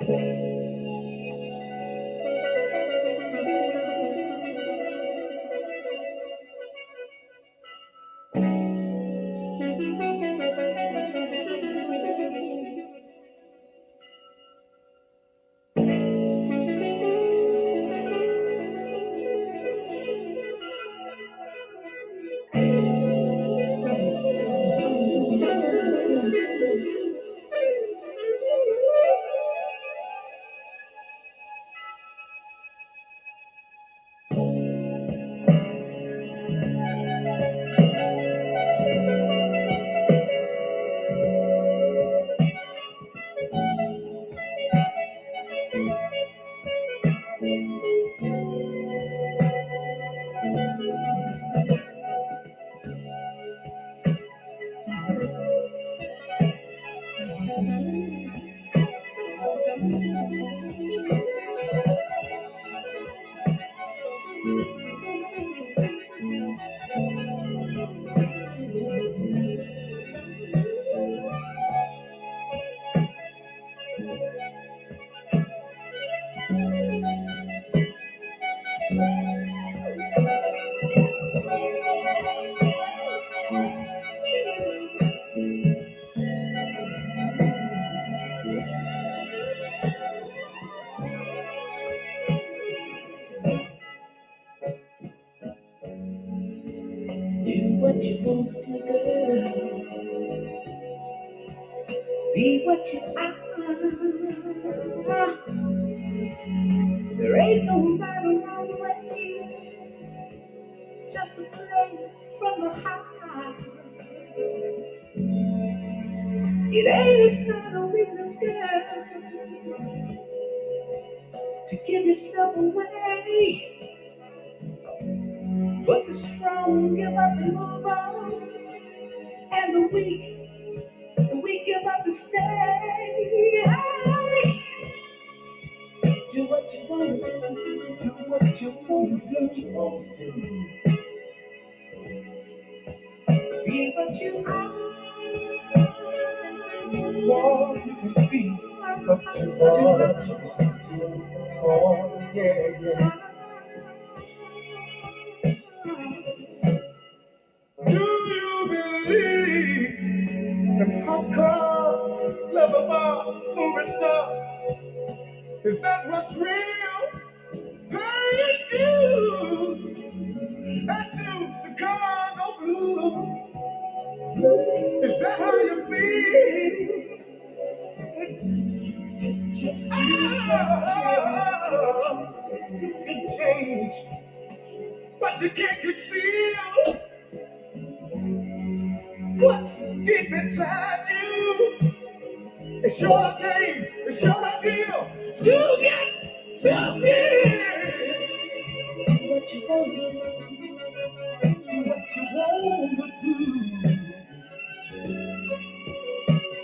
Do what you want to, girl. Be what you are. There ain't no right or wrong way. Just a play from the heart. It ain't a sign of weakness, girl, to give yourself away. But the strong give up and move on, and the weak give up and stay. Do what you want to do. Do what you want to do. Be what you are. All you can be, what you are. Oh, yeah, yeah. Do you believe in pop cars, leather bars, movie stars? Is that what's real? Hey, dudes, that shoes and cars, no blue. Is that how you feel? You can change, but you can't conceal what's deep inside you. It's your game, it's your deal. Still get, still get. Do what you want to do. Do what you want to do.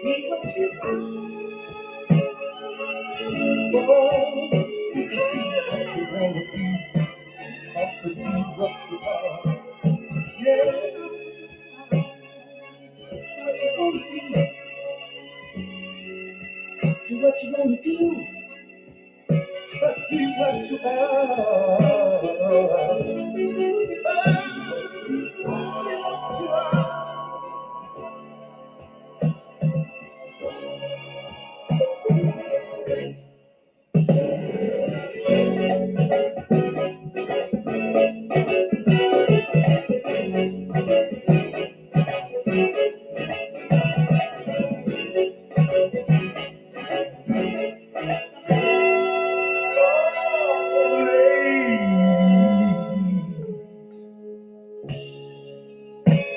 Be what you are. Oh, you can be what you want to be. Have to be what you are. Yeah. What you want to do. Do what you want to do. But be what you are. Be what you are.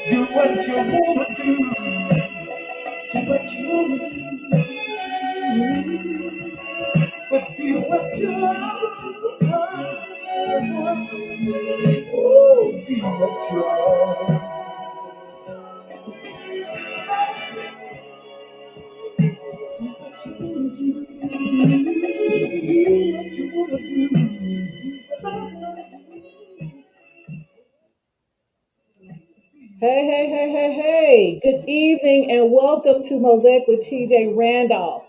Do what you want to do. Do what you want to do. But be what you are. Oh, be what you are. Do what you want to do. Do what you want to do. Hey. Good evening and welcome to Mosaic with TJ Randolph.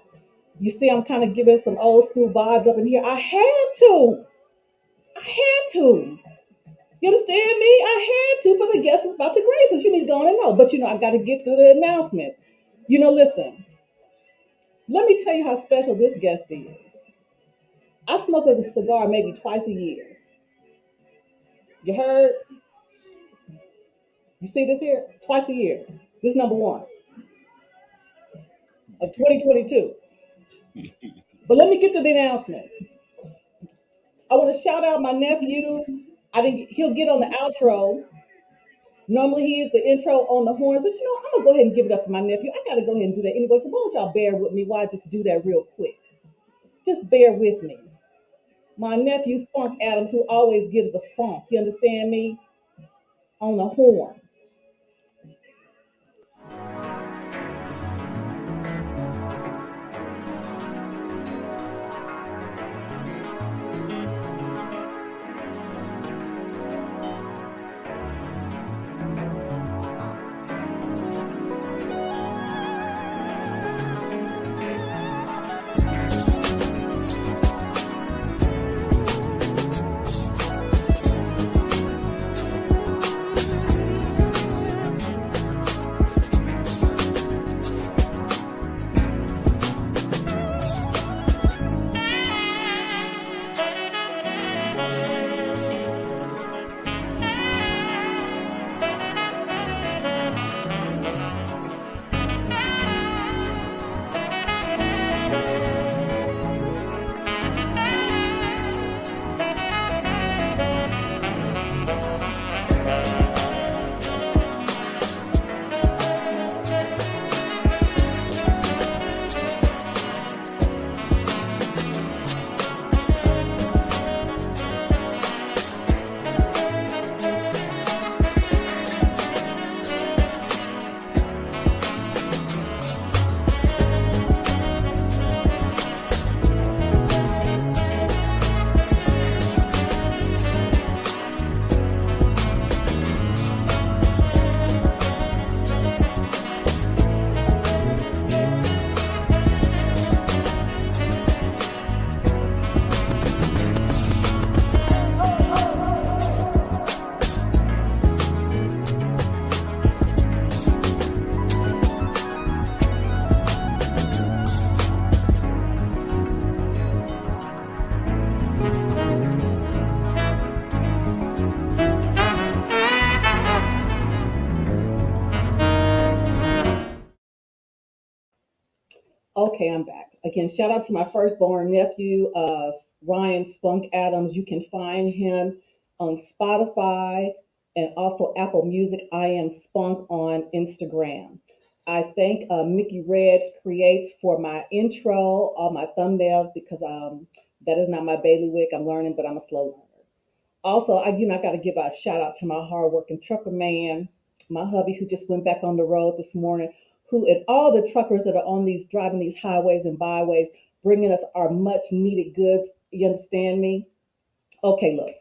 You see, I'm kind of giving some old school vibes up in here. I had to. I had to. You understand me? I had to for the guests about to grace us. You need to go on and know. But I got to get through the announcements. Listen, let me tell you how special this guest is. I smoke a cigar maybe twice a year. You heard? You see this here? Twice a year. This number one of 2022. But let me get to the announcements. I want to shout out my nephew. He'll get on the outro. Normally he is the intro on the horn, but I'm gonna go ahead and give it up for my nephew. I gotta go ahead and do that anyway. So why don't y'all bear with me while I just do that real quick? Just bear with me. My nephew Spunk Adams, who always gives the funk, you understand me? On the horn. Okay, I'm back. Again, shout out to my firstborn nephew, Ryan Spunk Adams. You can find him on Spotify and also Apple Music. I am Spunk on Instagram. I thank Micki-Redd Creates for my intro, all my thumbnails, because that is not my bailiwick. I'm learning, but I'm a slow learner. Also, I got to give a shout out to my hardworking trucker man, my hubby who just went back on the road this morning, who and all the truckers that are on these driving these highways and byways, bringing us our much needed goods. You understand me? Okay, look,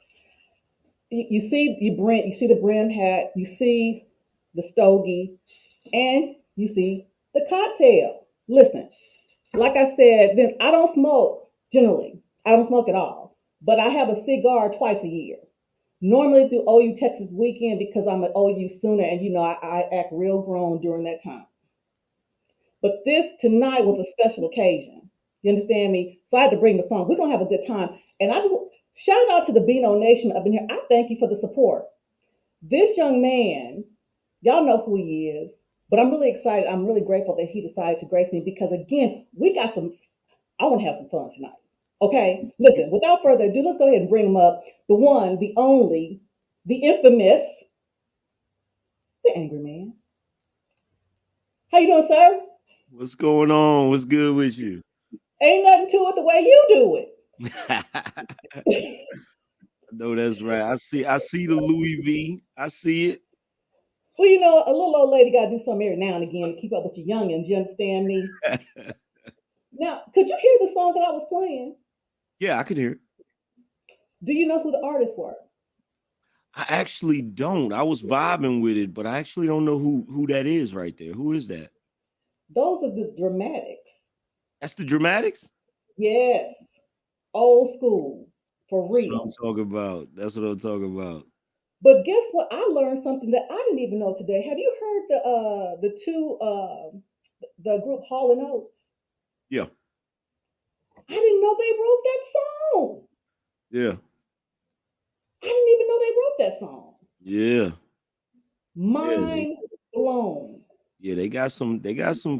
you see you see the brim hat, you see the stogie, and you see the cocktail. Listen, like I said, Vince, I don't smoke generally. I don't smoke at all, but I have a cigar twice a year. Normally through OU Texas weekend because I'm an OU Sooner, and I act real grown during that time. But this tonight was a special occasion. You understand me? So I had to bring the fun. We're gonna have a good time. And I just shout out to the Beano Nation up in here. I thank you for the support. This young man, y'all know who he is, but I'm really excited. I'm really grateful that he decided to grace me because again, I want to have some fun tonight. Okay, listen, without further ado, let's go ahead and bring him up. The one, the only, the infamous, the Angryman. How you doing, sir? What's going on? What's good with you? Ain't nothing to it the way you do I know that's right. I see the Louis V. I see it. Well, a little old lady got to do something every now and again to keep up with your youngins. You understand me? Now, could you hear the song that I was playing? Yeah, I could hear it. Do you know who the artists were? I actually don't. I was vibing with it, but I actually don't know who that is right there. Who is that? Those are the Dramatics. That's the Dramatics? Yes, old school, for That's what I'm real. talking about. That's what I'm talking about. But guess what? I learned something that I didn't even know today. Have you heard the two the group Hall and Oates? Yeah. I didn't know they wrote that song. Yeah. I didn't even know they wrote that song. Yeah. Yeah. Mind blown. Yeah, they got some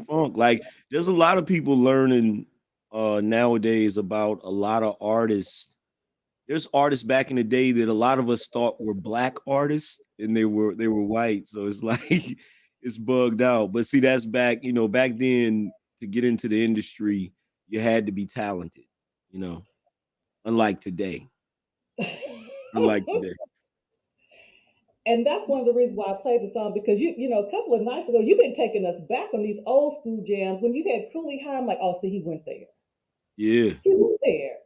funk. Like there's a lot of people learning nowadays about a lot of artists. There's artists back in the day that a lot of us thought were black artists and they were white. So it's like it's bugged out. But see, that's back, back then to get into the industry, you had to be talented, you know, unlike today. Unlike today. And that's one of the reasons why I played the song because a couple of nights ago you've been taking us back on these old school jams when you had Cooley High. I'm like, oh, see, he went there. Yeah. He went there.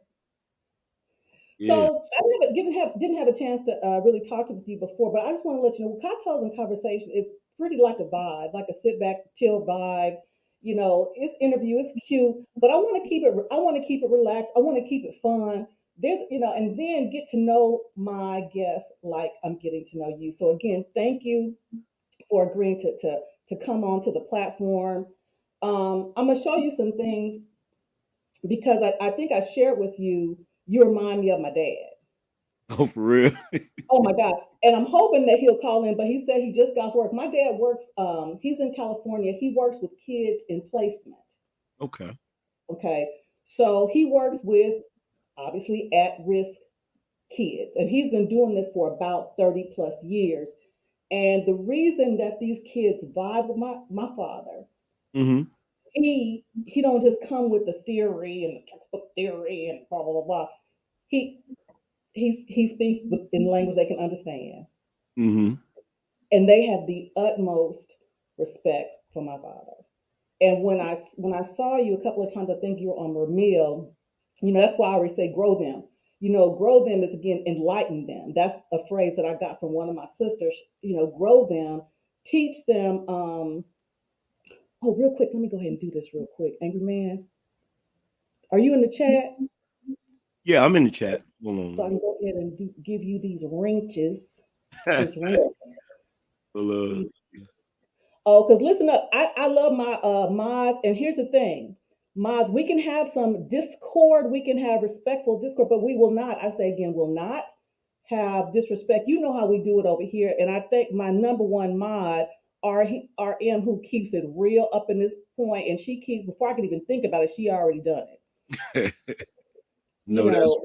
Yeah. So I didn't have a chance to really talk with you before, but I just want to let you know, cocktails and conversation is pretty like a vibe, like a sit back, chill vibe. It's interview, it's cute, but I want to keep it. I want to keep it relaxed. I want to keep it fun. And then get to know my guests like I'm getting to know you. So again, thank you for agreeing to come on to the platform. I'm gonna show you some things because I think I shared with you. You remind me of my dad. Oh, for real. Oh my God. And I'm hoping that he'll call in, but he said he just got work. My dad works, he's in California. He works with kids in placement. Okay. Okay. So he works with obviously at risk kids. And he's been doing this for about 30 plus years. And the reason that these kids vibe with my father, Mm-hmm. he don't just come with the theory and the textbook theory and blah blah blah blah. He he speaks in language they can understand. Mm-hmm. And they have the utmost respect for my father. And when I saw you a couple of times, I think you were on Ramil. That's why I always say grow them. Grow them is again enlighten them. That's a phrase that I got from one of my sisters. Grow them, teach them. Oh, real quick, let me go ahead and do this real quick. Angry Man, are you in the chat? Yeah, I'm in the chat. So I Hold can go ahead and give you these wrenches. on. This wrench. Well, Oh, because listen up, I love my mods, and here's the thing. Mods, we can have some discord, we can have respectful discord, but we will not, I say again, will not have disrespect. You know how we do it over here. And I think my number one mod, RM, who keeps it real up in this point, and she keeps, before I can even think about it, she already done it. You no, that's know,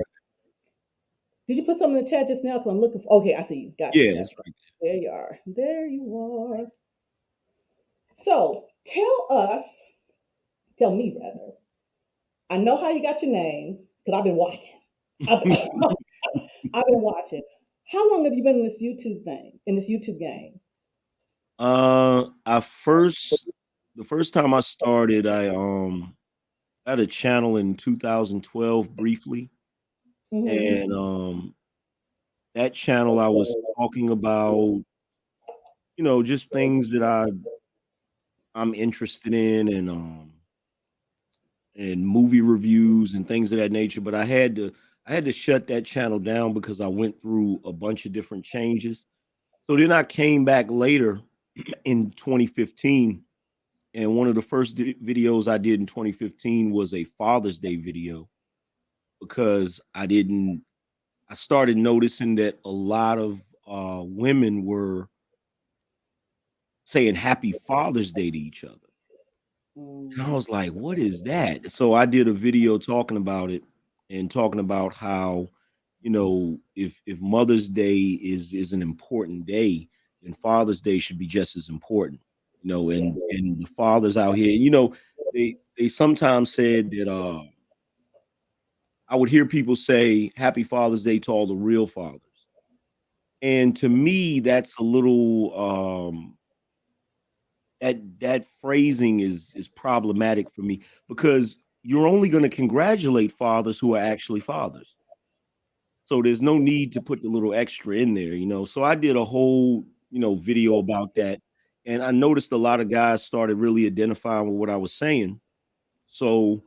did you put something in the chat just now? Because I'm looking for, okay, I see you. Got you, yeah, got it's you. right. There you are. There you are. So tell me rather. I know how you got your name because I've been watching. I've, I've been watching. How long have you been in this YouTube thing, in this YouTube game? I first the first time I started, I had a channel in 2012 briefly, Mm-hmm. and that channel I was talking about, just things that I'm interested in, and movie reviews and things of that nature. But I had to shut that channel down because I went through a bunch of different changes. So then I came back later in 2015, and one of the first videos I did in 2015 was a Father's Day video because I started noticing that a lot of women were saying Happy Father's Day to each other. And I Mm, was like, what is that? So I did a video talking about it and talking about how, if Mother's Day is an important day, then Father's Day should be just as important. yeah. And the fathers out here, they sometimes said that I would hear people say Happy Father's Day to all the real fathers. And to me, that's a little that phrasing is problematic for me because you're only going to congratulate fathers who are actually fathers. So there's no need to put the little extra in there. So I did a whole, video about that. And I noticed a lot of guys started really identifying with what I was saying. So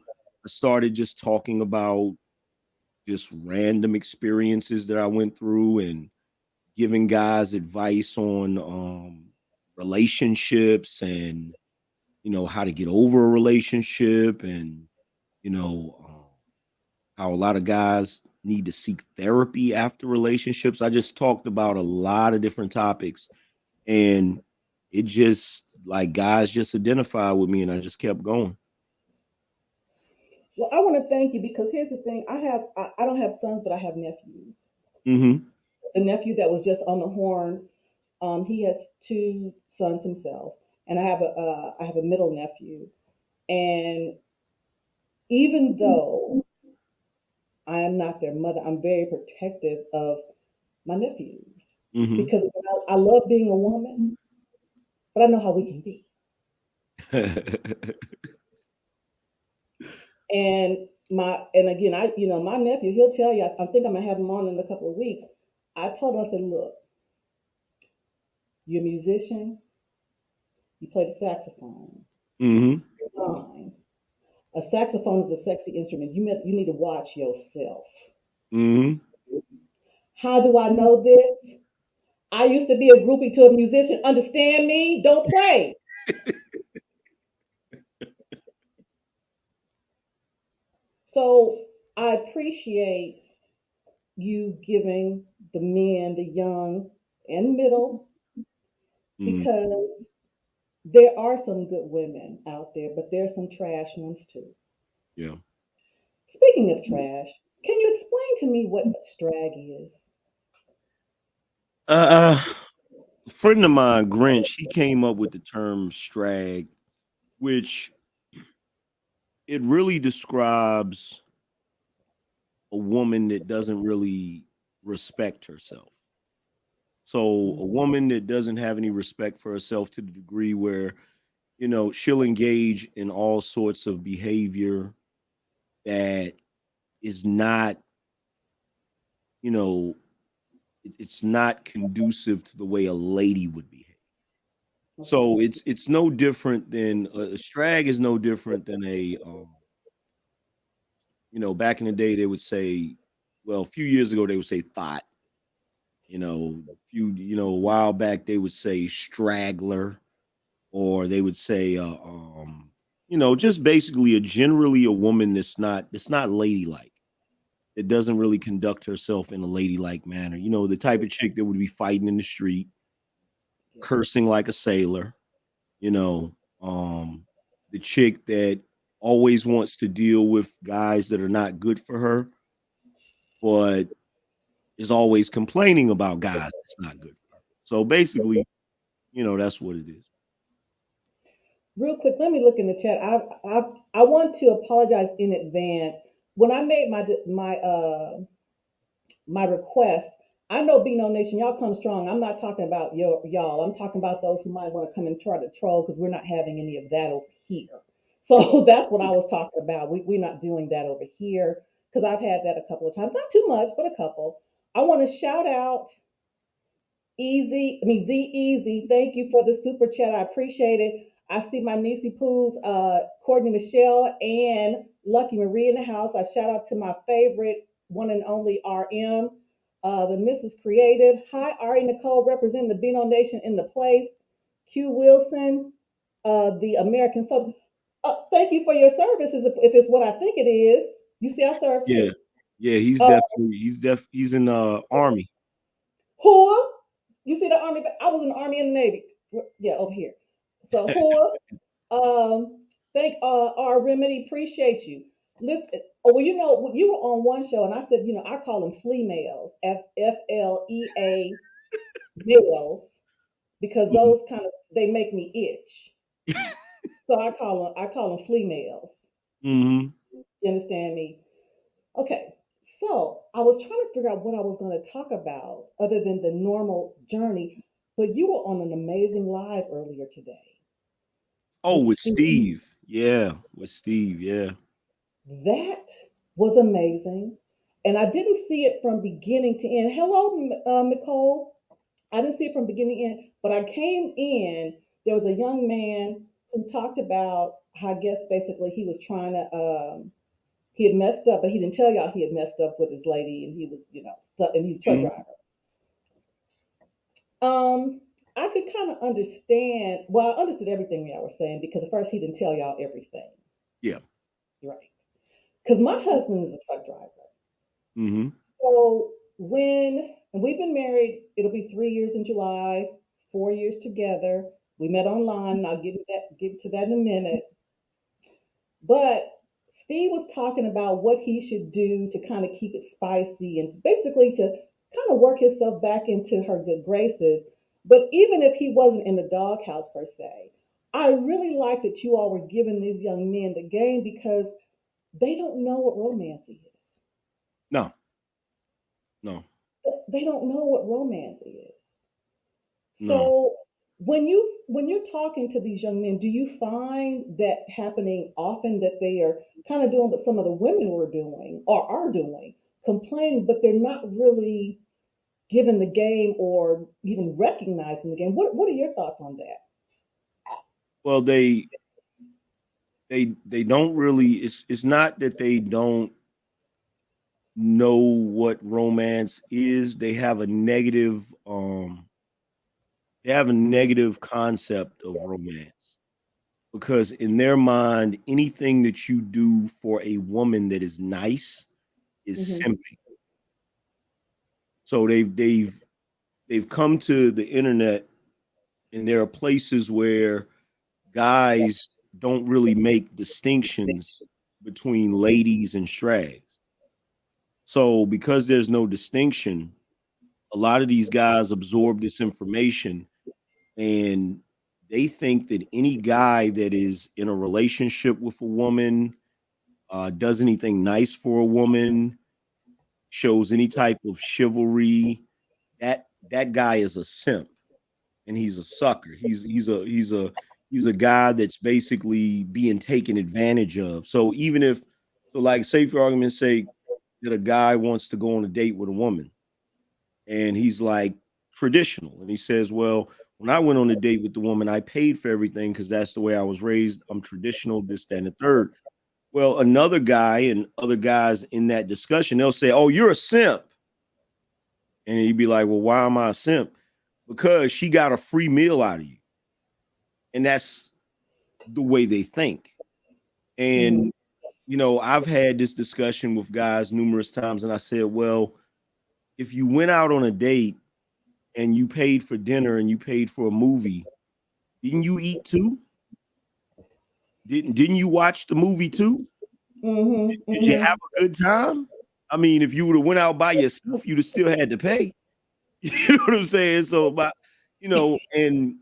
I started just talking about just random experiences that I went through and giving guys advice on relationships and how to get over a relationship and you know how a lot of guys need to seek therapy after relationships. I just talked about a lot of different topics and it just like guys just identified with me and I just kept going. Well, I want to thank you because here's the thing: I don't have sons, but I have nephews. Mhm. The nephew that was just on the horn, he has two sons himself, and I have a middle nephew. And even though I am not their mother, I'm very protective of my nephews Mhm. because I love being a woman, but I know how we can be. And again, my nephew, he'll tell you. I think I'm gonna have him on in a couple of weeks. I told him, I said, look, you're a musician, you play the saxophone, Mhm. fine. A saxophone is a sexy instrument. You need to watch yourself. Mhm. How do I know this? I used to be a groupie to a musician. Understand me? Don't play. So I appreciate you giving the men, the young and middle, Mhm. because there are some good women out there, but there are some trash ones too. Yeah. Speaking of trash, can you explain to me what Strag is? A friend of mine, Grinch, he came up with the term strag, which it really describes a woman that doesn't really respect herself. So a woman that doesn't have any respect for herself to the degree where, she'll engage in all sorts of behavior that is not, you know, it's not conducive to the way a lady would behave. So Okay. it's no different than a strag is no different than back in the day they would say, well, a few years ago they would say thought, a while back they would say straggler, or they would say, just basically generally a woman that's not ladylike. It doesn't really conduct herself in a ladylike manner. The type of chick that would be fighting in the street, Yes. cursing like a sailor, you know, um, the chick that always wants to deal with guys that are not good for her, but is always complaining about guys that's not good for her. So basically, that's what it is. Real quick, let me look in the chat. I want to apologize in advance. When I made my request, I know Be No Nation, y'all come strong. I'm not talking about y'all. I'm talking about those who might want to come and try to troll because we're not having any of that over here. So that's what I was talking about. We're not doing that over here because I've had that a couple of times. Not too much, but a couple. I want to shout out Z Easy. Thank you for the super chat. I appreciate it. I see my niecey poos, Courtney Michelle and Lucky Marie in the house. I shout out to my favorite one and only RM, the Mrs. Creative. Hi, Ari Nicole, representing the Beano Nation in the place. Q Wilson, the American Sub. Thank you for your services. If it's what I think it is, you see, I serve Yeah, too. yeah, Uh, he's in army. Who? You see the army? I was in the army and the navy. Yeah, over here. So who? Thank our remedy. Appreciate you. Listen. Oh well, you were on one show, and I said, I call them flea males, FLEA males, because Mhm. those kind of they make me itch. So I call them flea males. Mhm. You understand me? Okay, so I was trying to figure out what I was going to talk about other than the normal journey, but you were on an amazing live earlier today Oh, with with Steve. Steve. Yeah, with Steve. Yeah. That was amazing. And I didn't see it from beginning to end. Hello, Nicole. I didn't see it from beginning to end, but I came in. There was a young man who talked about, I guess, basically he was trying to He had messed up, but he didn't tell y'all he had messed up with his lady, and he was, stuck, and he's a truck Mhm. driver. Um, I could kind of understand. Well, I understood everything y'all were saying because at first he didn't tell y'all everything, Yeah. right? Because my husband is a truck driver. Hmm. So and we've been married, it'll be 3 years in July, 4 years together. We met online, and I'll get to that in a minute. But Steve was talking about what he should do to kind of keep it spicy and basically to kind of work himself back into her good graces. But even if he wasn't in the doghouse per se, I really like that you all were giving these young men the game because they don't know what romance is. No, no, They don't know what romance is. no. So when you're talking to these young men, do you find that happening often that they are kind of doing what some of the women were doing or are doing, complaining, but they're not really given the game or even recognizing the game? What are your thoughts on that? Well, they don't really. It's not that they don't know what romance is. They have a negative concept of romance because in their mind, anything that you do for a woman that is nice is Hmm. simping. So they've come to the internet, and there are places where guys don't really make distinctions between ladies and strags. So because there's no distinction, a lot of these guys absorb this information, and they think that any guy that is in a relationship with a woman, does anything nice for a woman, shows any type of chivalry, that guy is a simp and he's a sucker. He's a guy that's basically being taken advantage of. So even if so, like say for argument's sake, that a guy wants to go on a date with a woman and he's like traditional and he says, well, when I went on a date with the woman, I paid for everything because that's the way I was raised. I'm traditional, this, that, and the third. Well, another guy and other guys in that discussion, they'll say, oh, you're a simp. And he'd be like, well, why am I a simp? Because she got a free meal out of you. And that's the way they think. Hmm. And, I've had this discussion with guys numerous times, and I said, well, if you went out on a date and you paid for dinner and you paid for a movie, didn't you eat too? Didn't you watch the movie too? Hmm. Did you have Hmm. a good time? I mean, if you would have went out by yourself, you'd have still had to pay. You know what I'm saying? So, and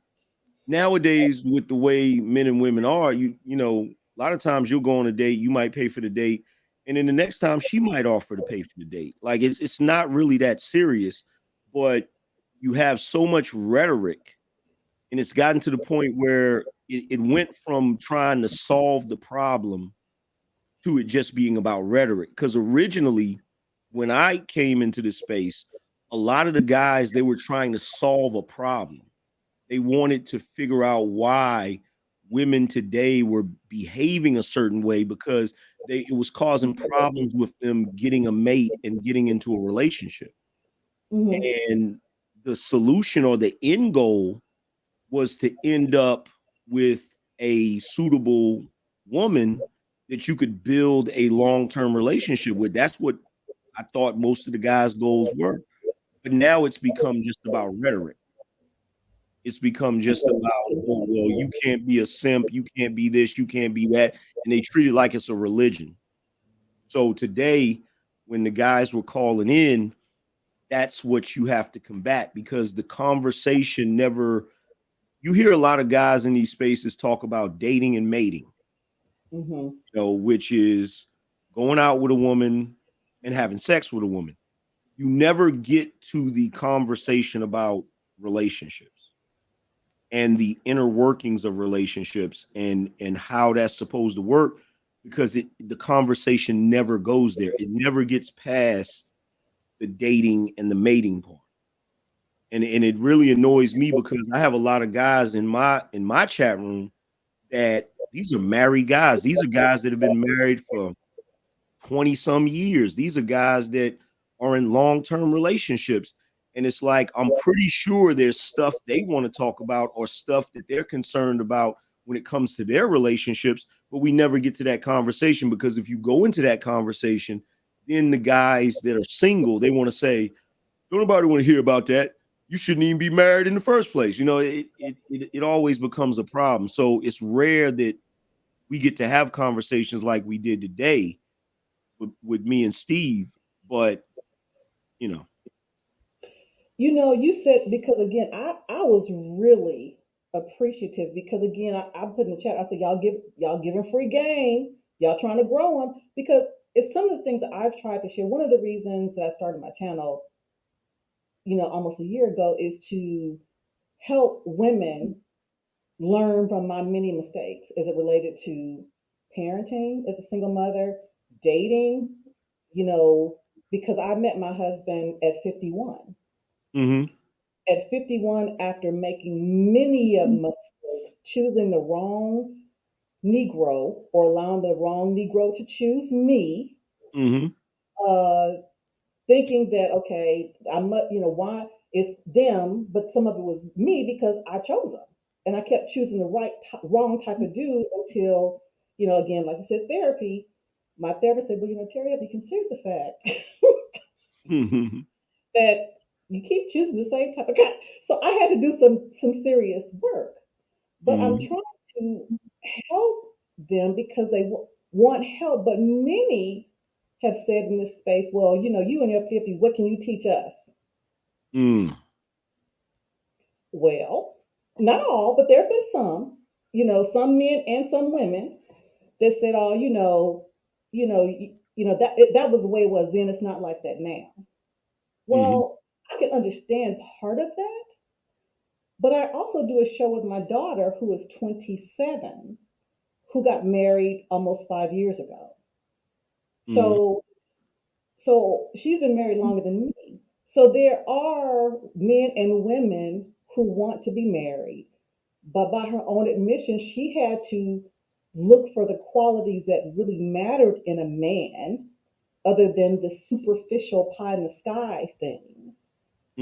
nowadays with the way men and women are, a lot of times you'll go on a date, you might pay for the date, and then the next time she might offer to pay for the date. Like it's not really that serious, but you have so much rhetoric, and it's gotten to the point where it went from trying to solve the problem to it just being about rhetoric. Because originally, when I came into this space, a lot of the guys they were trying to solve a problem. They wanted to figure out why women today were behaving a certain way because it was causing problems with them getting a mate and getting into a relationship. Hmm. And the solution or the end goal was to end up with a suitable woman that you could build a long-term relationship with. That's what I thought most of the guys' goals were. But now it's become just about rhetoric. It's become just about, oh, well, you can't be a simp, you can't be this, you can't be that. And they treat it like it's a religion. So today, when the guys were calling in, that's what you have to combat because the conversation never, you hear a lot of guys in these spaces talk about dating and mating, Hmm. which is going out with a woman and having sex with a woman. You never get to the conversation about relationships and the inner workings of relationships and how that's supposed to work because the conversation never goes there. It never gets past the dating and the mating part. And it really annoys me because I have a lot of guys in my chat room that these are married guys. These are guys that have been married for 20 some years. These are guys that are in long-term relationships. And it's like, I'm pretty sure there's stuff they want to talk about or stuff that they're concerned about when it comes to their relationships, but we never get to that conversation, because if you go into that conversation, then the guys that are single, they want to say, don't nobody want to hear about that. You shouldn't even be married in the first place. It always becomes a problem. So it's rare that we get to have conversations like we did today with me and Steve. But you know, You said, because again, I was really appreciative, because again, I put in the chat, I said, y'all giving free game, y'all trying to grow them, because it's some of the things that I've tried to share. One of the reasons that I started my channel, almost a year ago, is to help women learn from my many mistakes as it related to parenting as a single mother, dating, you know, because I met my husband at 51. mm-hmm, At 51, after making many of mistakes, choosing the wrong Negro or allowing the wrong Negro to choose me, mm-hmm, uh, thinking that, okay, why it's them, but some of it was me because I chose them. And I kept choosing the wrong type of dude until, again, like you said, therapy. My therapist said, well, Terry, have you considered the fact mm-hmm, that you keep choosing the same type of guy? So I had to do some serious work. But I'm mm-hmm, trying to help them because they want help. But many have said in this space, well, you in your 50s, what can you teach us? mm, Well, not all, but there have been some men and some women that said, oh, that was the way it was then. It's not like that now. mm-hmm, Well, I can understand part of that, but I also do a show with my daughter who is 27, who got married almost 5 years ago. mm-hmm, So she's been married longer than me. So there are men and women who want to be married, but by her own admission, she had to look for the qualities that really mattered in a man, other than the superficial pie in the sky thing.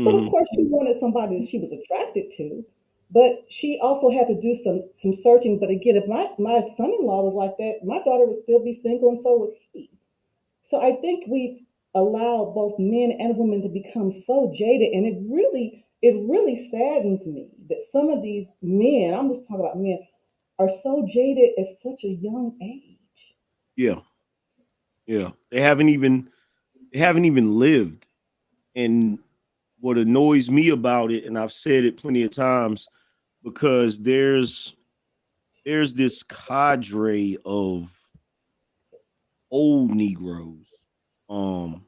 But of mm-hmm. course, she wanted somebody that she was attracted to. But she also had to do some searching. But again, if my son-in-law was like that, my daughter would still be single, and so would he. So I think we've allowed both men and women to become so jaded, and it really saddens me that some of these men, I'm just talking about men, are so jaded at such a young age. Yeah, yeah. They haven't even lived. And what annoys me about it, and I've said it plenty of times, because there's this cadre of old Negroes, um,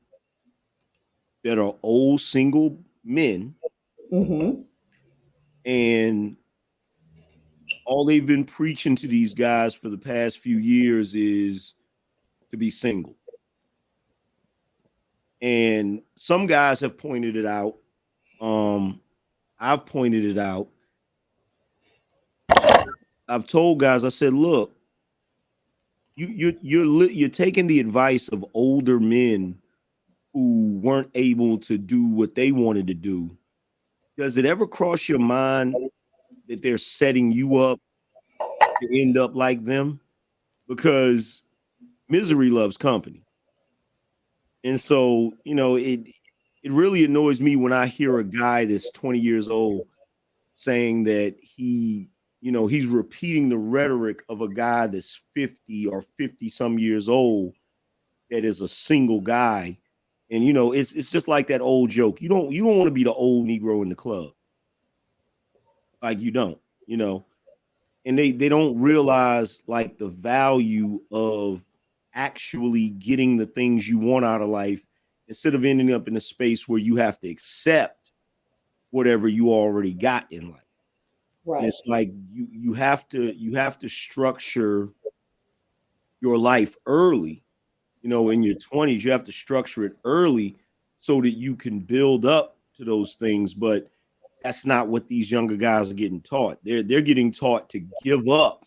that are old single men, Mm-hmm. and all they've been preaching to these guys for the past few years is to be single. And some guys have pointed it out. Um, I've pointed it out. I've told guys, I said, look, you're taking the advice of older men who weren't able to do what they wanted to do. Does it ever cross your mind that they're setting you up to end up like them? Because misery loves company. And so, it really annoys me when I hear a guy that's 20 years old saying that he's repeating the rhetoric of a guy that's 50 or 50 some years old, that is a single guy. And it's just like that old joke. You don't want to be the old Negro in the club. Like, you don't, you know. And they don't realize, like, the value of actually getting the things you want out of life, instead of ending up in a space where you have to accept whatever you already got in life. And Right. it's like you have to structure your life early. In your 20s, you have to structure it early so that you can build up to those things. But that's not what these younger guys are getting taught. They're getting taught to give up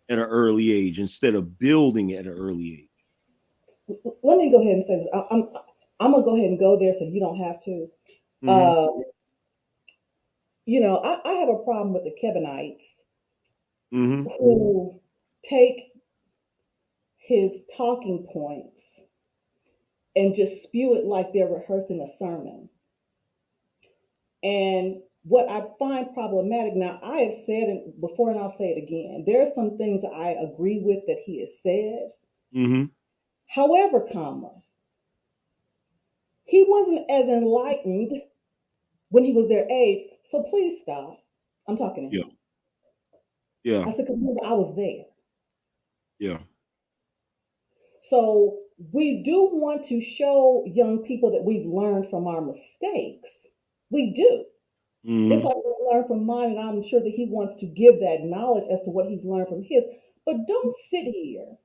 at an early age instead of building at an early age. let me go ahead and say this. I'm gonna go ahead and go there so you don't have to. Mm-hmm. Uh, I have a problem with the Kevinites Mm-hmm. who take his talking points and just spew it like they're rehearsing a sermon. And what I find problematic now, I have said it before and I'll say it again. There are some things that I agree with that he has said. Mm-hmm. However, he wasn't as enlightened when he was their age. So please stop. I'm talking to Yeah. him. Yeah. I said, because remember, I was there. Yeah. So we do want to show young people that we've learned from our mistakes. We do. Just Mm-hmm. like we learned from mine, and I'm sure that he wants to give that knowledge as to what he's learned from his. But don't sit here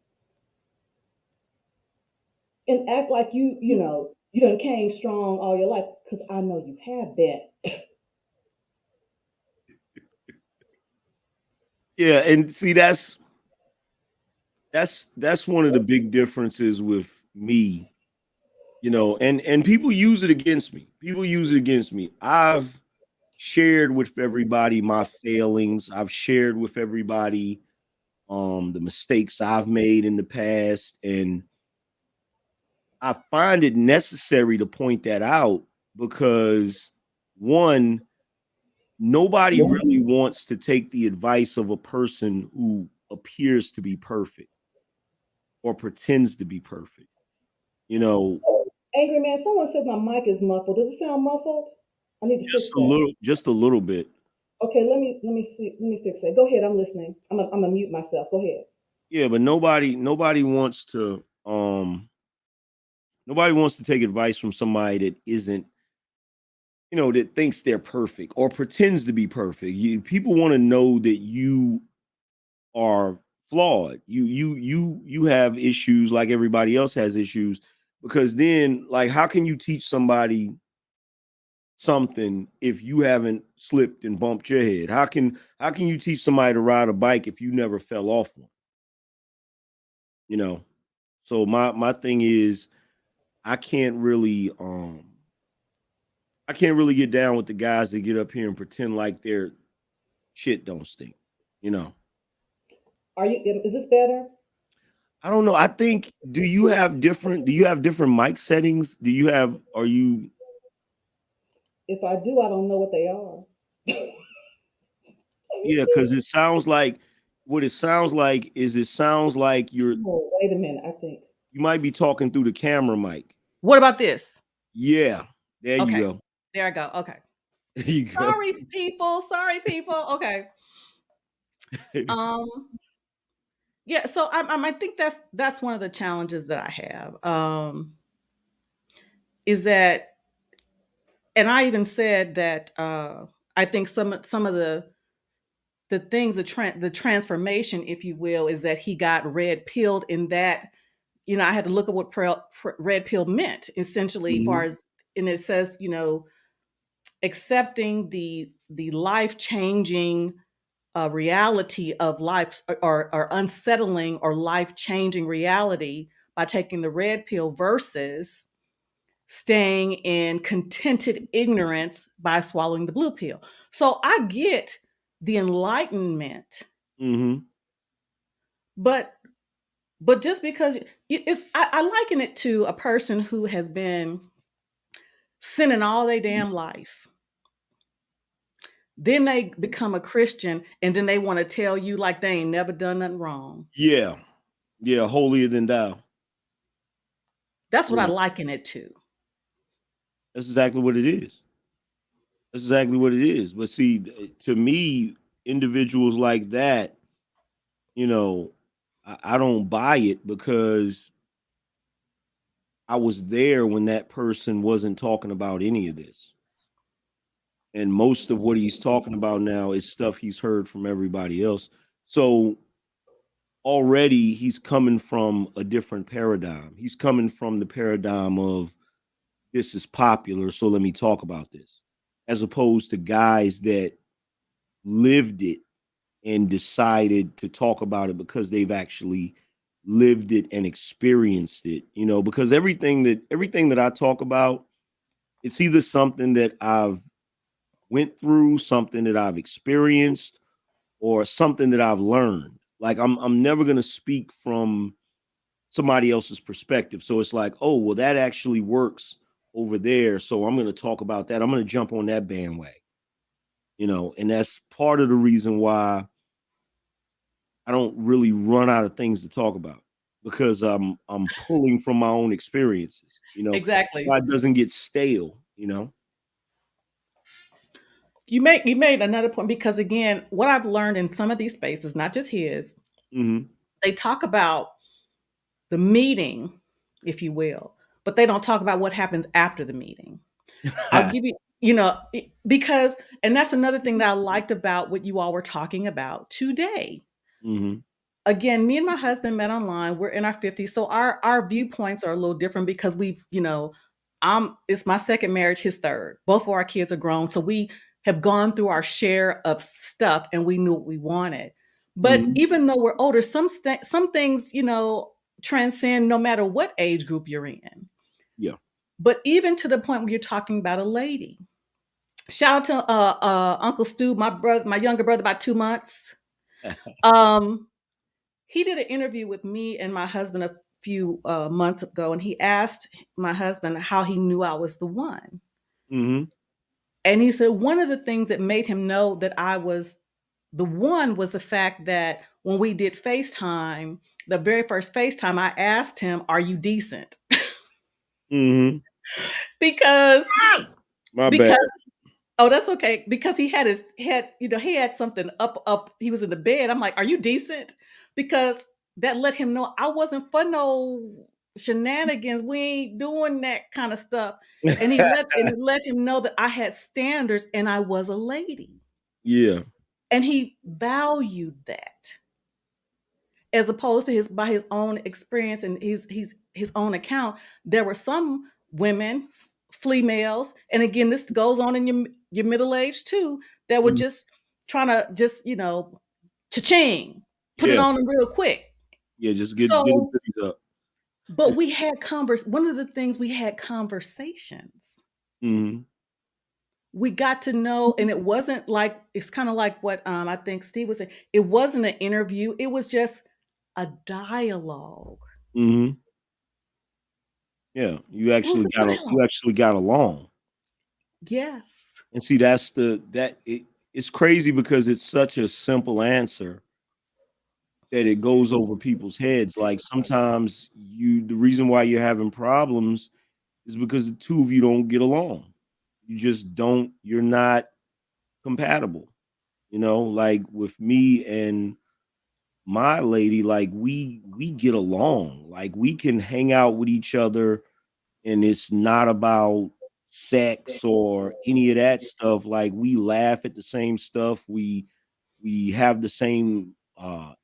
and act like you done came strong all your life, because I know you have been. Yeah, and see that's one of the big differences with me, and people use it against me. People use it against me. I've shared with everybody my failings. I've shared with everybody the mistakes I've made in the past, and I find it necessary to point that out because one, nobody really wants to take the advice of a person who appears to be perfect or pretends to be perfect. You know, Angry man, someone says my mic is muffled. Does it sound muffled? I need to fix that. just a little bit. Okay, let me fix it. Go ahead, I'm listening. I'm gonna mute myself. Go ahead. Yeah, but nobody wants to take advice from somebody that isn't, that thinks they're perfect or pretends to be perfect. People want to know that you are flawed. You have issues like everybody else has issues, because then, like, how can you teach somebody something if you haven't slipped and bumped your head? How can you teach somebody to ride a bike if you never fell off one? You know. So my thing is, I can't really I can't really get down with the guys that get up here and pretend like their shit don't stink. You know. Are you? Is this better? I don't know. I think, do you have different mic settings? Are you If I do, I don't know what they are. Let me Yeah, see. because it sounds like Oh, wait a minute. I think. you might be talking through the camera mic. What about this? Yeah. There you Okay. go. There I go. Okay. There you go. Sorry, people. Sorry, people. Okay. Um, yeah, so I think that's one of the challenges that I have. Is that, and I even said that I think some of the things, the transformation, if you will, is that he got red pilled. In that, I had to look at what red pill meant essentially, far Mhm. as, and it says, accepting the life changing reality of life, or unsettling or life changing reality by taking the red pill, versus staying in contented ignorance by swallowing the blue pill. So I get the enlightenment, Mhm. but just because I liken it to a person who has been sinning all their damn life. Then they become a Christian, and then they want to tell you like they ain't never done nothing wrong. Yeah. Yeah, holier than thou. That's what I Yeah. liken it to. That's exactly what it is. That's exactly what it is. But see, to me, individuals like that, you know, I don't buy it because I was there when that person wasn't talking about any of this. And most of what he's talking about now is stuff he's heard from everybody else. So already he's coming from a different paradigm. He's coming from the paradigm of, this is popular, so let me talk about this, as opposed to guys that lived it and decided to talk about it because they've actually lived it and experienced it, because everything that I talk about, it's either something that I've went through, something that I've experienced, or something that I've learned. Like I'm never gonna speak from somebody else's perspective. So it's like, oh, well, that actually works over there. So I'm gonna talk about that. I'm gonna jump on that bandwagon, and that's part of the reason why I don't really run out of things to talk about because I'm pulling from my own experiences, Exactly. so it doesn't get stale. You made another point because again, what I've learned in some of these spaces, not just his, Hmm. they talk about the meeting, if you will, but they don't talk about what happens after the meeting. I'll give you, because, and that's another thing that I liked about what you all were talking about today. Hmm. Again, me and my husband met online. We're in our 50s, so our viewpoints are a little different because I'm it's my second marriage, his third. Both of our kids are grown, so we have gone through our share of stuff, and we knew what we wanted. But Hmm. even though we're older, some things transcend no matter what age group you're in. Yeah. But even to the point where you're talking about a lady. Shout out to Uncle Stu, my brother, my younger brother, about 2 months. Um, he did an interview with me and my husband a few months ago, and he asked my husband how he knew I was the one. Hmm. And he said one of the things that made him know that I was the one was the fact that when we did FaceTime, the very first FaceTime, I asked him, "Are you decent?" Hmm. because My bad. because oh, that's okay. Because he had something up. He was in the bed. I'm like, "Are you decent?" Because that let him know I wasn't for no shenanigans. We ain't doing that kind of stuff. And it let him know that I had standards and I was a lady. Yeah. And he valued that as opposed to his by his own experience and his own account. There were some women, females, and again, this goes on in your middle age too, that were Mhm. just trying to just cha-ching, put it Yeah. on them real quick. Yeah. Just get the So, titties up. but we had one of the things we had conversations. Hmm. We got to know, and it wasn't like it's kind of like what I think Steve was saying. It wasn't an interview. It was just a dialogue. Hmm. Yeah. You It was actually a got you dialogue. actually got along. Yes. And see, it's crazy because it's such a simple answer that it goes over people's heads. Like sometimes the reason why you're having problems is because the two of you don't get along. You just don't, you're not compatible. Like with me and my lady, like we get along. Like we can hang out with each other and it's not about sex or any of that stuff. Like we laugh at the same stuff. We have the same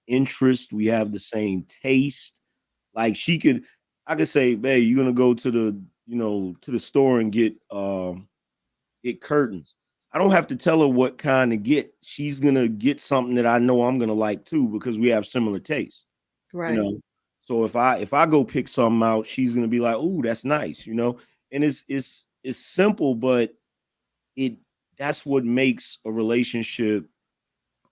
interest. We have the same taste. Like I could say, "Babe, you're gonna go to the store and get curtains." I don't have to tell her what kind to get. She's gonna get something that I know I'm gonna like too because we have similar tastes. You Right. know. So if I go pick something out, she's gonna be like, "Ooh, that's nice." And it's simple, but it that's what makes a relationship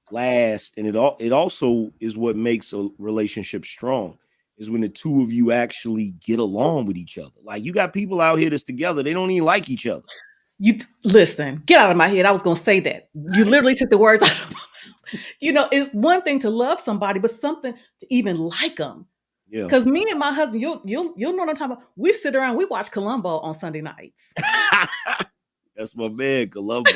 last, and it also is what makes a relationship strong. Is when the two of you actually get along with each other. Like you got people out here that's together, they don't even like each other. You listen, get out of my head. I was going to say that. You literally took the words out of my mouth. It's one thing to love somebody, but something to even like them. Yeah. Because me and my husband, you'll know what I'm talking about. We sit around, we watch Columbo on Sunday nights. That's my man, Columbo.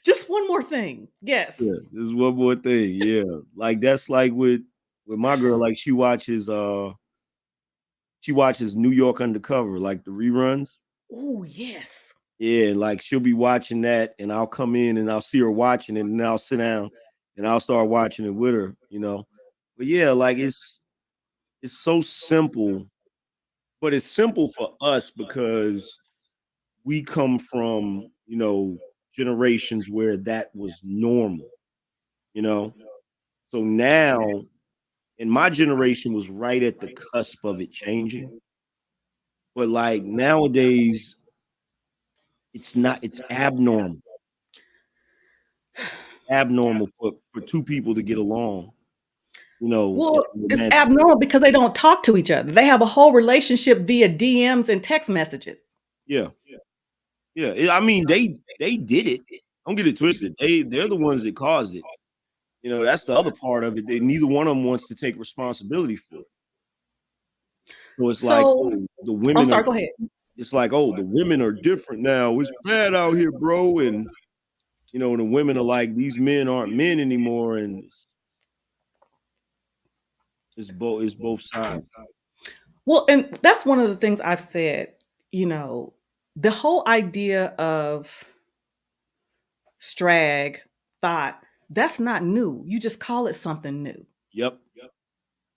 Just one more thing. Yes. Yeah, there's one more thing. Yeah. Like that's like with my girl, like she watches New York Undercover, like the reruns. Oh, yes. Yeah, like she'll be watching that and I'll come in and I'll see her watching it and then I'll sit down and I'll start watching it with her. But yeah, like it's so simple, but it's simple for us because we come from, generations where that was normal, you know. So now And my generation was right at the cusp of it changing. But like nowadays, it's not, it's abnormal for two people to get along, you know, in Well, a it's romantic way. abnormal because they don't talk to each other. They have a whole relationship via DMs and text messages. Yeah. Yeah. I mean, they did it. Don't get it twisted. They're the ones that caused it. You know, that's the other part of it. They neither one of them wants to take responsibility for it. So it's like, So, oh, the I'm women are sorry, go ahead. it's like, oh, the women are different now. It's bad out here, bro. And you know, the women are like, these men aren't men anymore, and it's both sides. Well, and that's one of the things I've said, you know, the whole idea of Strag thought that's not new. You just call it something new. Yep.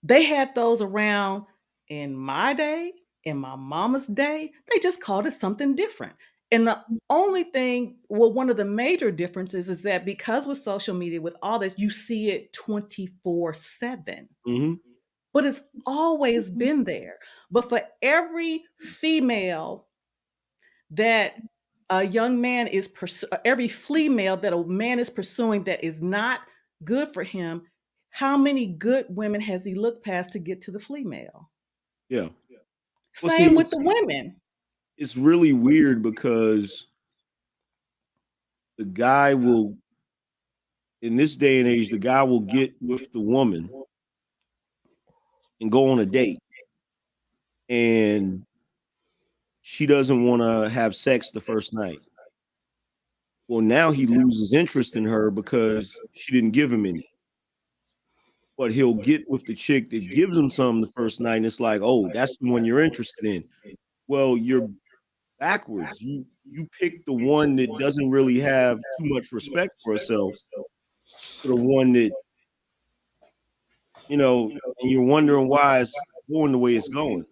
They had those around in my day, in my mama's day. They just called it something different. And the only thing, well, one of the major differences is that because with social media, with all this, you see it 24/7. Hmm. But it's always been there. But for every female that a young man is every female that a man is pursuing that is not good for him, how many good women has he looked past to get to the female? Yeah. Well, see, Same with the women. it's really weird because the guy will, in this day and age, the guy will get with the woman and go on a date, and she doesn't want to have sex the first night. Well, now he loses interest in her because she didn't give him any. But he'll get with the chick that gives him some the first night, and it's like, oh, that's the one you're interested in. Well, you're backwards. You pick the one that doesn't really have too much respect for herself, to the one that, you know, and you're wondering why it's going the way it's going.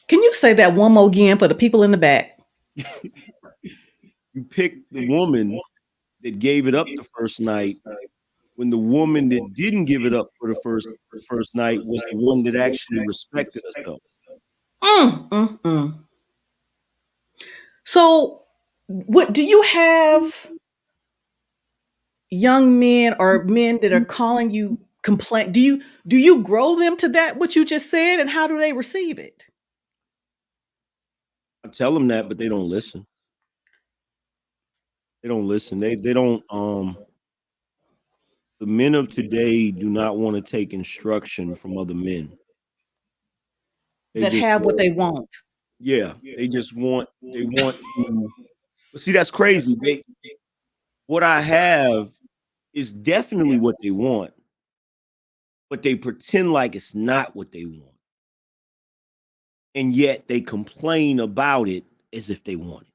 Can you say that one more again for the people in the back? You pick the woman that gave it up the first night, when the woman that didn't give it up for the first night was the one that actually respected herself. Mm, mm, mm. So, what do you have young men or men that are calling you complain? Do you grow them to that what you just said, and how do they receive it? I tell them that, but they don't listen. They don't listen. They don't. The men of today do not want to take instruction from other men. They That just have what want, they want. yeah. They want to. But see, that's crazy. What I have is definitely what they want, but they pretend like it's not what they want, and yet they complain about it as if they want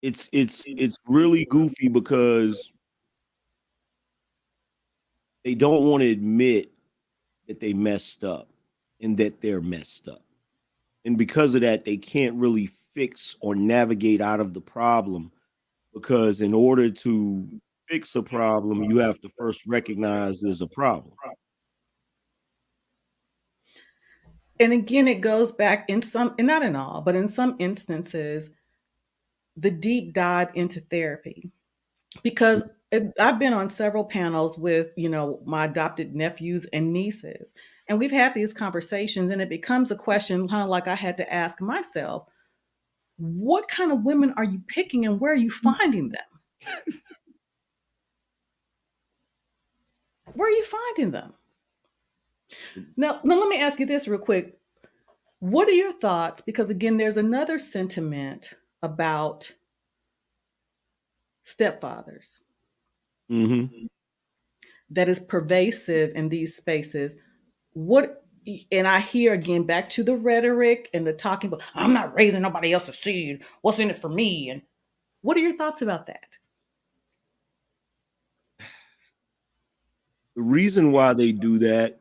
it. It's really goofy because they don't want to admit that they messed up and that they're messed up. And because of that, they can't really fix or navigate out of the problem, because in order to fix a problem, you have to first recognize there's a problem. And again, it goes back in some, and not in all, but in some instances, the deep dive into therapy. Because I've been on several panels with, my adopted nephews and nieces, and we've had these conversations, and it becomes a question, kind of like I had to ask myself, what kind of women are you picking and where are you finding them? Where are you finding them? Now let me ask you this real quick. What are your thoughts? Because again, there's another sentiment about stepfathers Hmm. that is pervasive in these spaces. What, and I hear again back to the rhetoric and the talking about, I'm not raising nobody else's seed. What's in it for me? And what are your thoughts about that? The reason why they do that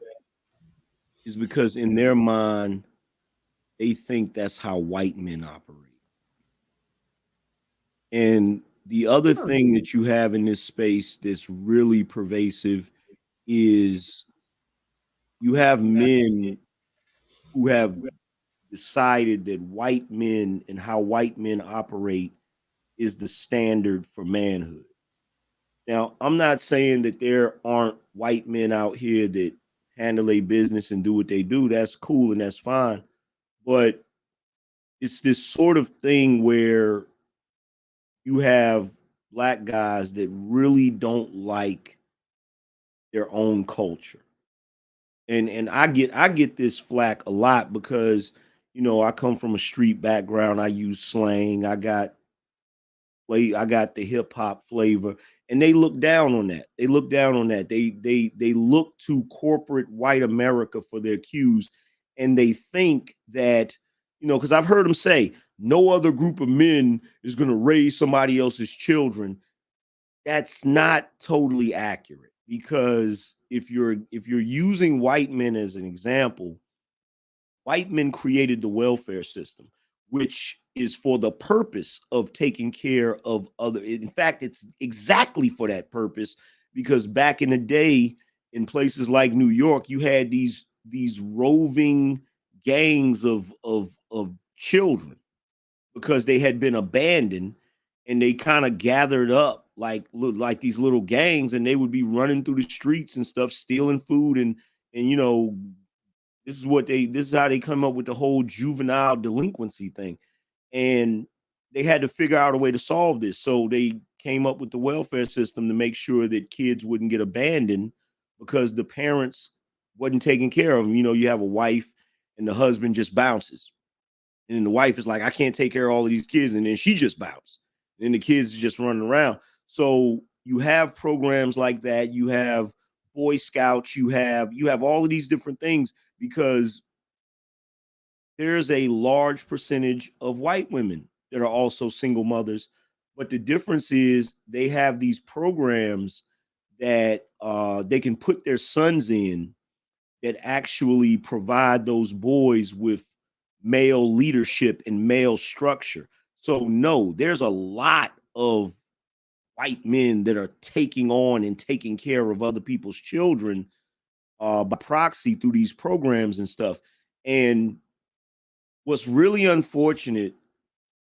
is because in their mind, they think that's how white men operate. And the other Hmm. thing that you have in this space that's really pervasive is you have men who have decided that white men and how white men operate is the standard for manhood. Now, I'm not saying that there aren't white men out here that handle a business and do what they do. That's cool and that's fine. But it's this sort of thing where you have black guys that really don't like their own culture. And I get this flack a lot because I come from a street background. I use slang. I got the hip hop flavor, and they look down on that. They look down on that. They look to corporate white America for their cues, and they think that because I've heard them say no other group of men is going to raise somebody else's children. That's not totally accurate because if you're using white men as an example, white men created the welfare system, which is for the purpose of taking care of other. In fact, it's exactly for that purpose because back in the day, in places like New York, you had these roving gangs of children because they had been abandoned, and they kind of gathered up like these little gangs, and they would be running through the streets and stuff, stealing food, and this is how they come up with the whole juvenile delinquency thing. And they had to figure out a way to solve this. So they came up with the welfare system to make sure that kids wouldn't get abandoned because the parents wasn't taking care of them. You have a wife and the husband just bounces. And then the wife is like, I can't take care of all of these kids. And then she just bounced. And the kids are just running around. So you have programs like that. You have Boy Scouts. You have all of these different things because there's a large percentage of white women that are also single mothers. But the difference is they have these programs that they can put their sons in that actually provide those boys with male leadership and male structure. So, no, there's a lot of white men that are taking on and taking care of other people's children by proxy through these programs and stuff. And what's really unfortunate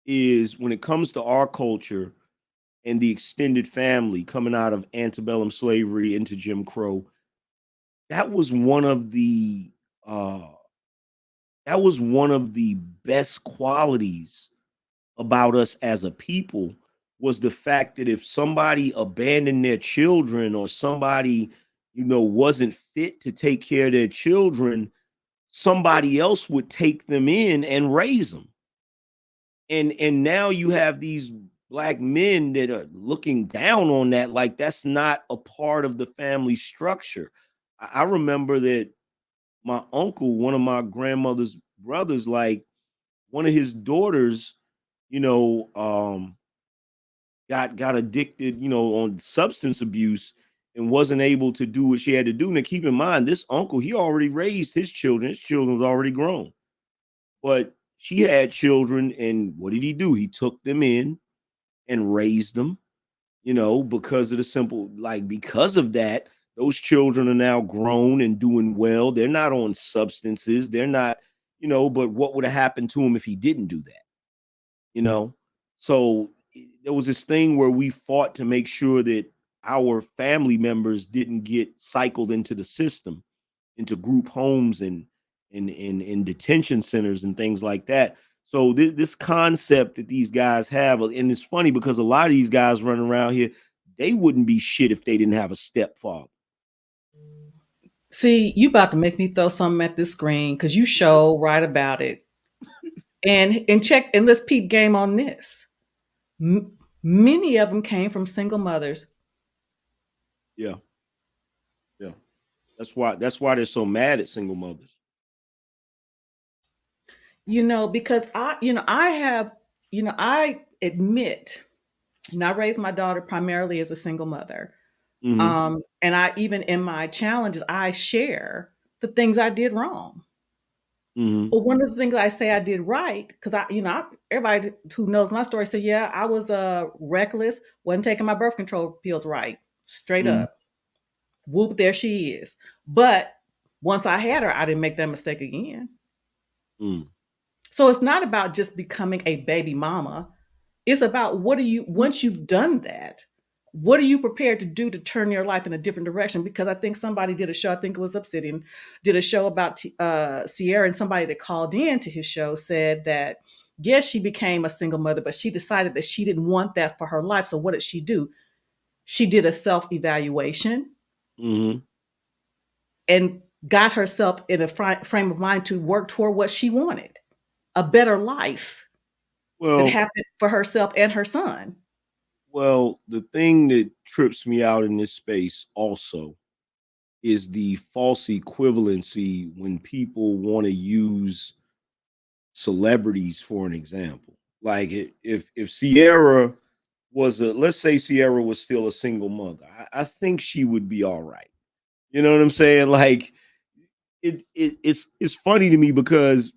is when it comes to our culture and the extended family coming out of antebellum slavery into Jim Crow, that was one of the uh, that was one of the best qualities about us as a people was the fact that if somebody abandoned their children or somebody wasn't fit to take care of their children, somebody else would take them in and raise them. And now you have these black men that are looking down on that like that's not a part of the family structure. I remember that my uncle, one of my grandmother's brothers, like one of his daughters, you know, um, got addicted, on substance abuse and wasn't able to do what she had to do. Now, keep in mind, this uncle, he already raised his children. His children was already grown, but she had children, and what did he do? He took them in and raised them, because of the simple, like because of that, those children are now grown and doing well. They're not on substances. They're not, but what would have happened to him if he didn't do that? you know so there was this thing where we fought to make sure that our family members didn't get cycled into the system, into group homes and in detention centers and things like that. So this concept that these guys have, and it's funny because a lot of these guys running around here, they wouldn't be shit if they didn't have a stepfather. See, you about to make me throw something at this screen because you show right about it. And check and let's peep game on this. Many of them came from single mothers. Yeah, yeah. That's why they're so mad at single mothers. Because I have, I admit, I raised my daughter primarily as a single mother. Hmm. And I even in my challenges, I share the things I did wrong. Hmm. But one of the things I say I did right, because everybody who knows my story said, yeah, I was reckless, wasn't taking my birth control pills right, straight Hmm. up. Whoop, there she is. But once I had her, I didn't make that mistake again. Mm. So it's not about just becoming a baby mama. It's about what are you, once you've done that, what are you prepared to do to turn your life in a different direction? Because I think somebody did a show, I think it was Obsidian, did a show about Sierra, and somebody that called in to his show said that, yes, she became a single mother, but she decided that she didn't want that for her life. So what did she do? She did a self evaluation Mm-hmm. and got herself in a frame of mind to work toward what she wanted, a better life that Well, happened for herself and her son. well, the thing that trips me out in this space also is the false equivalency when people want to use celebrities for an example. Like if Sierra was a, let's say Sierra was still a single mother, I think she would be all right. You know what I'm saying? Like it's funny to me because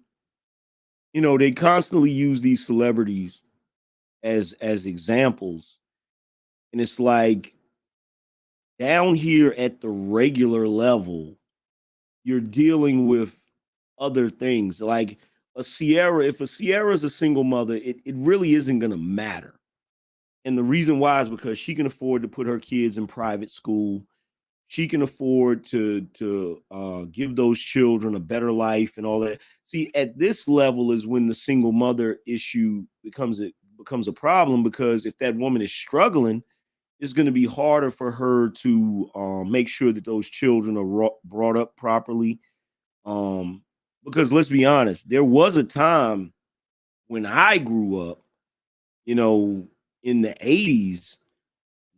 they constantly use these celebrities as examples, and it's like down here at the regular level, you're dealing with other things. Like a Sierra, if a Sierra is a single mother, it really isn't gonna matter. And the reason why is because she can afford to put her kids in private school. She can afford to give those children a better life and all that. See, at this level is when the single mother issue becomes a problem, because if that woman is struggling, it's going to be harder for her to make sure that those children are brought up properly. Um, because let's be honest, there was a time when I grew up, you know, in the 80s,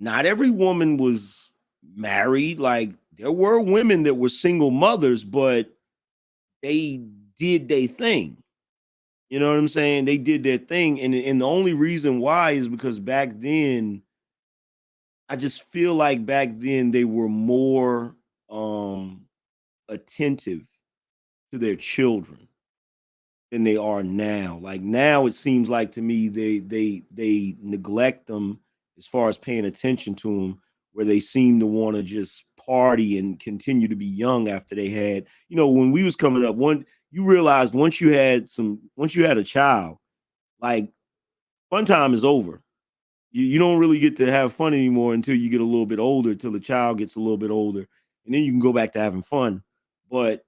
not every woman was married. Like there were women that were single mothers, but they did their thing. You know what I'm saying? They did their thing. And the only reason why is because back then, I just feel like back then they were more attentive to their children than they are now. Like now it seems like to me they neglect them as far as paying attention to them, where they seem to want to just party and continue to be young after they had, when we was coming up, you realized once you had a child, like fun time is over. You don't really get to have fun anymore until you get a little bit older, till the child gets a little bit older, and then you can go back to having fun. But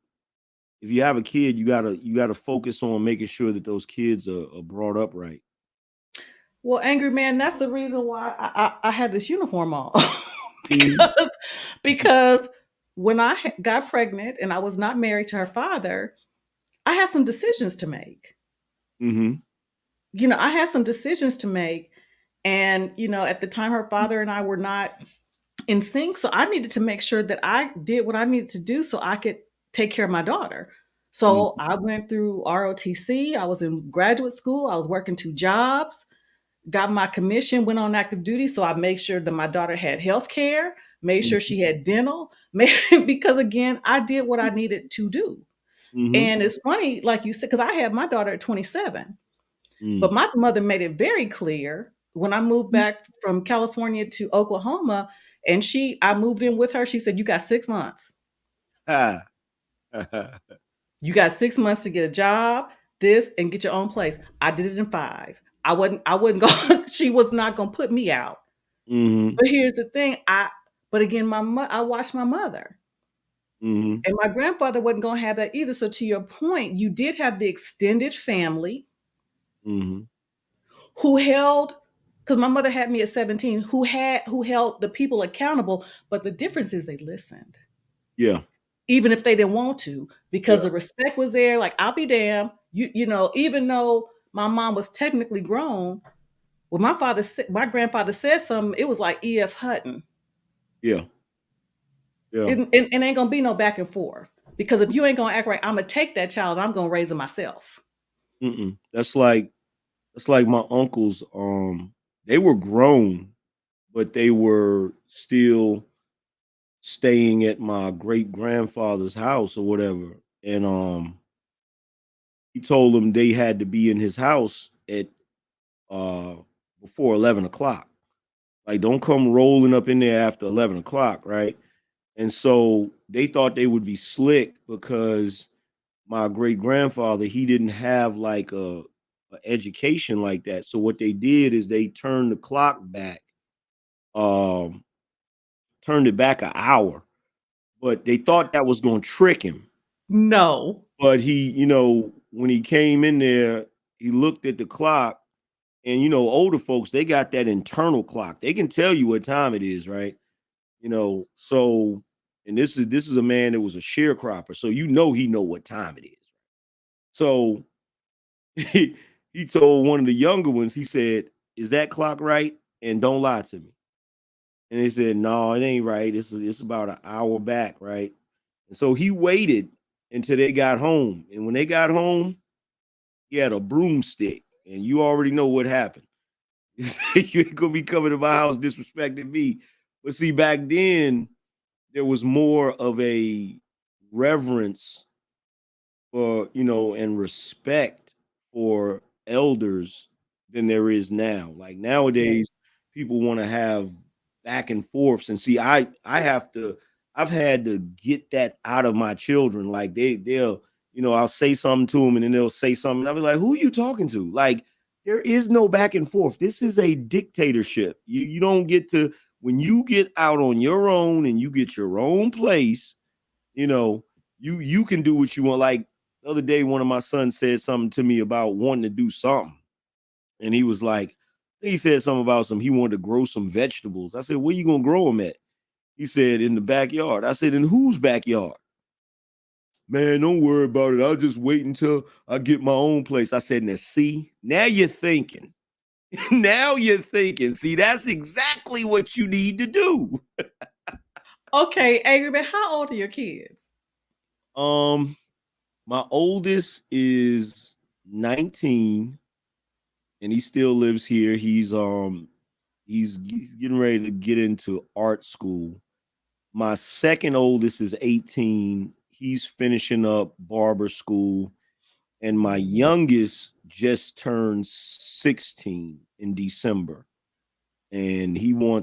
if you have a kid, you gotta focus on making sure that those kids are brought up right. Well, Angry Man, that's the reason why I had this uniform on. Mhm. because because when I got pregnant and I was not married to her father, I had some decisions to make. Mhm. I had some decisions to make. And, at the time, her father and I were not in sync. So I needed to make sure that I did what I needed to do so I could take care of my daughter. So Mhm. I went through ROTC. I was in graduate school. I was working 2 jobs, got my commission, went on active duty. So I made sure that my daughter had health care, made sure Mhm. she had dental, because again, I did what I needed to do. Mhm. And it's funny, like you said, because I had my daughter at 27. But Mm. my mother made it very clear when I moved back from California to Oklahoma, and I moved in with her. She said, "You got 6 months. Ha. You got 6 months to get a job, this, and get your own place." I did it in 5. I wasn't going, she was not going to put me out. Mhm. But here's the thing. But again, I watched my mother. Mhm. And my grandfather wasn't going to have that either. So to your point, you did have the extended family Mhm. who held, because my mother had me at 17, who held the people accountable, but the difference is they listened Yeah. even if they didn't want to, because Yeah. the respect was there. Like, I'll be damned, even though my mom was technically grown, when my grandfather said something, it was like E.F. Hutton. Yeah. Yeah. It ain't gonna be no back and forth, because if you ain't gonna act right, I'm gonna take that child, I'm gonna raise it myself. Mm-mm. That's like my uncles. They were grown, but they were still staying at my great grandfather's house or whatever. And he told them they had to be in his house at uh before 11 o'clock. Like, don't come rolling up in there after 11 o'clock, right? And so they thought they would be slick because my great grandfather, he didn't have like a education like that. So what they did is they turned the clock back, um, turned it back an hour, but they thought that was going to trick him. No. But he, when he came in there, he looked at the clock, and older folks, they got that internal clock. They can tell you what time it is, right? So, and this is a man that was a sharecropper, so he know what time it is. So he he told one of the younger ones, he said, "Is that clock right? And don't lie to me." And they said, "No, it ain't right. It's about an hour back, right?" And so he waited until they got home. And when they got home, he had a broomstick. And you already know what happened. You ain't gonna be coming to my house disrespecting me. But see, back then, there was more of a reverence for and respect for elders than there is now. Like Yes. nowadays, people want to have back and forths, and see, I've had to get that out of my children. Like they'll I'll say something to them, and then they'll say something. I'll be like, "Who are you talking to?" Like there is no back and forth. This is a dictatorship. You don't get to, when you get out on your own and you get your own place. You know, you can do what you want. Like the other day, one of my sons said something to me about wanting to do something, and he was like, he said something about he wanted to grow some vegetables. I said, "Where you gonna grow them at?" He said, "In the backyard." I said, "In whose backyard?" "Man, don't worry about it. I'll just wait until I get my own place." I said, "Now see, now you're thinking." Now you're thinking. See, that's exactly what you need to do. Okay, Angryman, how old are your kids? Um, my oldest is 19 and he still lives here. He's getting ready to get into art school. My second oldest is 18. He's finishing up barber school. And my youngest just turned 16 in December. And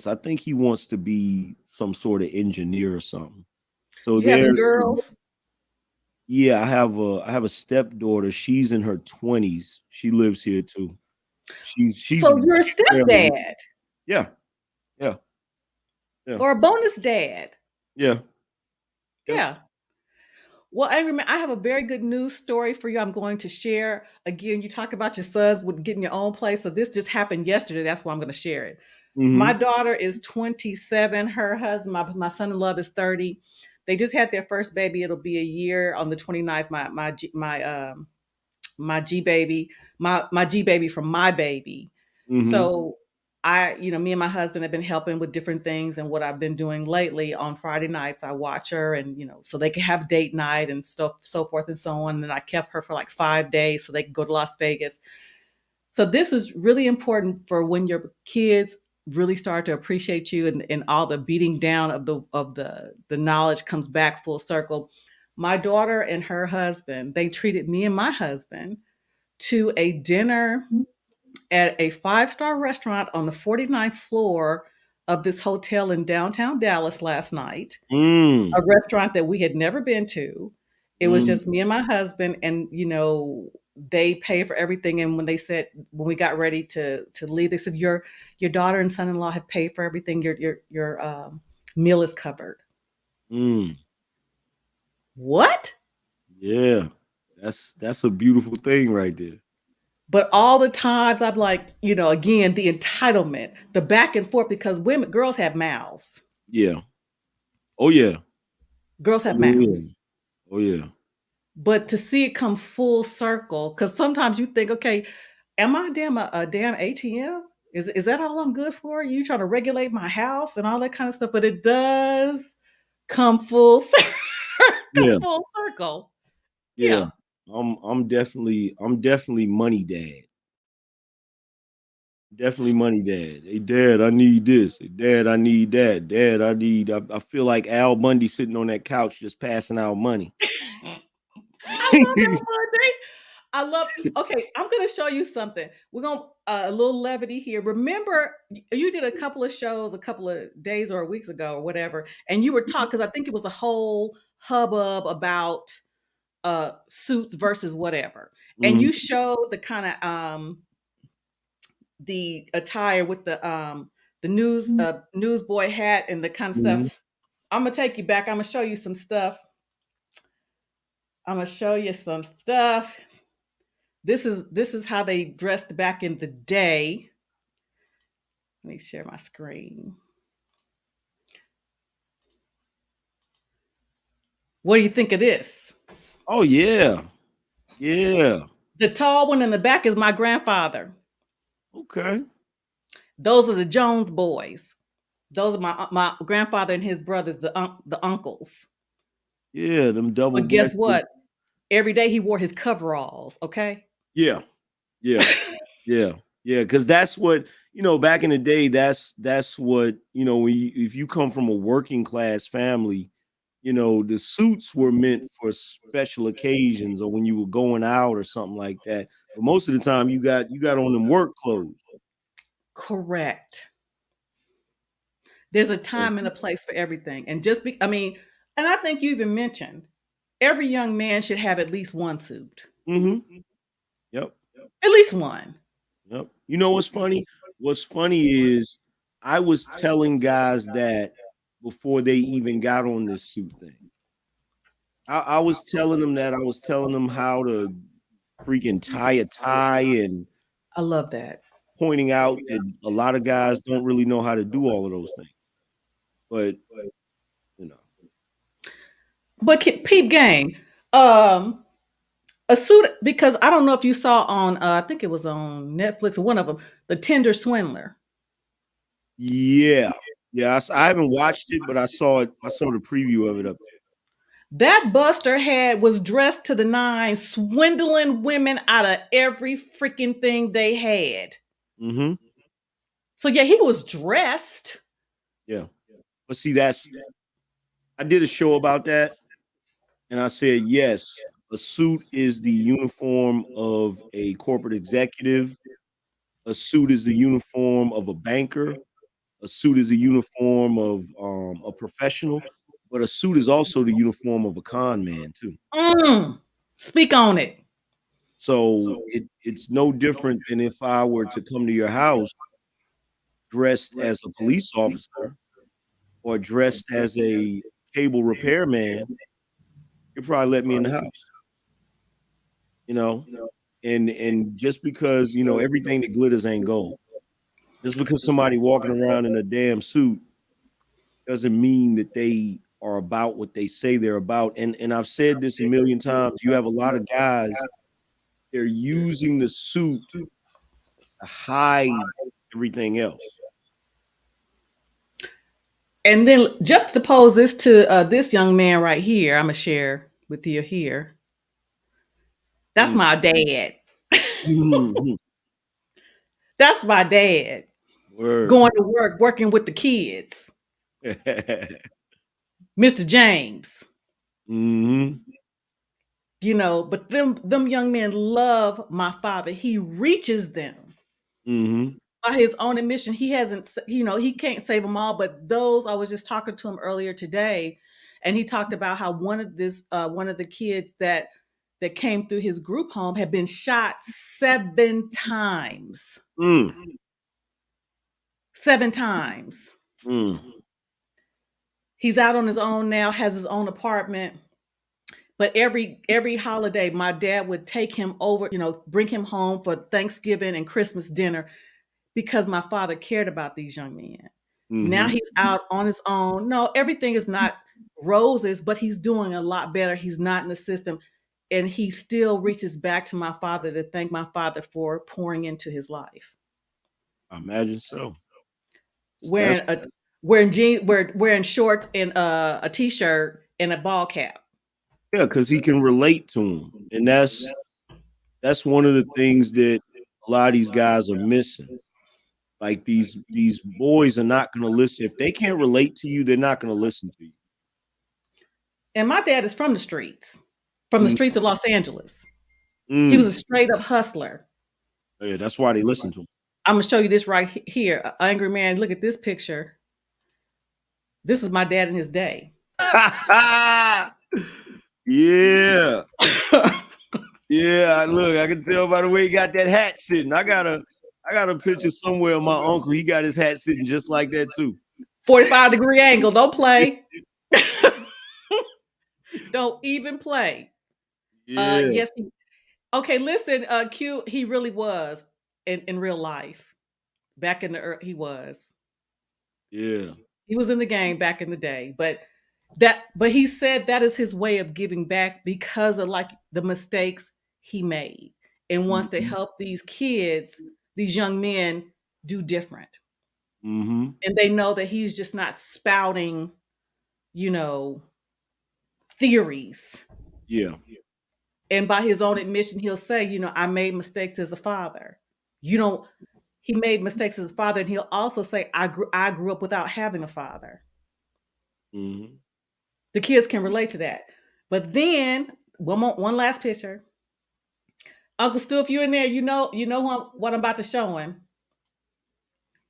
I think he wants to be some sort of engineer or something. So You having there, girls? yeah, I have a stepdaughter. She's in her 20s. She lives here too. She's So you're a fairly, stepdad yeah, yeah, yeah, or a bonus dad? yeah, yep. Yeah. Well, Angryman, I have a very good news story for you. I'm going to share. Again, you talk about your sons with getting your own place. So this just happened yesterday. That's why I'm going to share it. My Mhm, daughter is 27. Her husband, my son-in-law, is 30. They just had their first baby. It'll be a year on the 29th. My G baby, my G baby from my baby. mhm, So me and my husband have been helping with different things, and what I've been doing lately on Friday nights, I watch her, and so they can have date night and stuff, so forth and so on. And I kept her for like 5 days so they could go to Las Vegas. So this was really important for when your kids really start to appreciate you, and all the beating down of the knowledge comes back full circle. My daughter and her husband, they treated me and my husband to a dinner at a five-star restaurant on the 49th floor of this hotel in downtown Dallas last night, a mm, restaurant that we had never been to. It was mm, just me and my husband, and they paid for everything. And when we got ready to leave, they said, your daughter and son-in-law have paid for everything. Your meal is covered. mm. What? Yeah, that's a beautiful thing right there. But all the times I'm like, again, the entitlement, the back and forth, because girls have mouths. Yeah. Oh yeah. Girls Oh have yeah. mouths. Oh yeah. But to see it come full circle, because sometimes you think, okay, am I a damn ATM? Is that all I'm good for? You trying to regulate my house and all that kind of stuff? But it does come come Yeah. full circle. Yeah. Yeah. I'm definitely money dad. Definitely money dad. Hey dad, I need this. Hey dad, I need that. Dad, I feel like Al Bundy sitting on that couch just passing out money. I love Al Bundy. I love. Okay, I'm gonna show you something. We're gonna a little levity here. Remember, you did a couple of shows a couple of days or weeks ago or whatever, and you were talking because I think it was a whole hubbub about suits versus whatever, and Mhm. you showed the kind of the attire with the newsboy hat and the kind of Mhm. stuff. I'm gonna take you back. I'm gonna show you some stuff. I'm gonna show you some stuff. This is how they dressed back in the day. Let me share my screen. What do you think of this? Oh yeah. Yeah. The tall one in the back is my grandfather. Okay. Those are the Jones boys. Those are my grandfather and his brothers, the uncles. Yeah, them But guess double-breasted. what? Every day he wore his coveralls. Okay. Yeah. Yeah. Yeah. Yeah, because that's what, back in the day, that's what, when if you come from a working class family, the suits were meant for special occasions or when you were going out or something like that. But most of the time you got on them work clothes. Correct. There's a So, time and a place for everything. And and I think you even mentioned every young man should have at least one suit. mhm. Yep. At least one. Yep. You know what's funny? What's funny is I was telling guys that before they even got on this suit thing. I was telling them that. I was telling them how to freaking tie a tie and I love that. pointing out that a lot of guys don't really know how to do all of those things. But, you know. But peep gang, um, a suit because I don't know if you saw on I think it was on Netflix or one of them, The Tender Swindler. Yeah. Yeah, I haven't watched it, but I saw it. I saw the preview of it up That Buster had was dressed to the nines, swindling women out of every freaking thing they had. there. Mhm. So yeah, he was dressed. Yeah. But see, I did a show about that. And I said, yes, a suit is the uniform of a corporate executive. A suit is the uniform of a banker. A suit is a uniform of a professional. But a suit is also the uniform of a con man too. Mm, speak on it. So it's no different than if I were to come to your house dressed as a police officer or dressed as a cable repairman. You'd probably let me in the house. You know, and just because everything that glitters ain't gold, just because somebody walking around in a damn suit doesn't mean that they are about what they say they're about. And I've said this a million times. You have a lot of guys, they're using the suit to hide everything else. And then juxtapose this to this young man right here. I'm gonna share with you here. That's Mm. my dad. Mhm. That's my dad Word. going to work, working with the kids. Mr. James. Mhm. But them young men love my father. He reaches them Mhm. by his own admission. He hasn't, he can't save them all, but those I was just talking to him earlier today, and he talked about how one of the kids that came through his group home had been shot 7 times. Mm. 7 times. Mm. He's out on his own now, has his own apartment. But every holiday, my dad would take him over, bring him home for Thanksgiving and Christmas dinner because my father cared about these young men. Now Mhm. he's out on his own. No, everything is not roses, but he's doing a lot better. He's not in the system. And he still reaches back to my father to thank my father for pouring into his life. I imagine so. Wearing That's a wearing jeans, wearing shorts and a t-shirt and a ball cap. Yeah, because he can relate to him, and that's one of the things that a lot of these guys are missing. Like these boys are not going to listen if they can't relate to you. They're not going to listen to you. And my dad is from the streets Mhm. of Los Angeles. He was a straight up hustler. Yeah, that's why they listen to him. I'm gonna show you this right here. Angryman, look at this picture. This is my dad in his day. Yeah. Yeah, look, I can tell by the way he got that hat sitting. I got a picture somewhere of my uncle. He got his hat sitting just like that too. 45-degree angle. Don't play. Don't even play. Yeah. Yes. Okay, listen, Q, he really was in real life. Back in the he was. Yeah. He was in the game back in the day, but he said that is his way of giving back because of like the mistakes he made and wants to help these kids, these young men do different. Mm-hmm. And they know that he's just not spouting, you know, theories. Yeah. And by his own admission, he'll say, you know, I made mistakes as a father. You know, he made mistakes as a father, and he'll also say, I grew up without having a father. Mm-hmm. The kids can relate to that. But then one last picture. Uncle Stu, if you're in there, you know what I'm about to show him.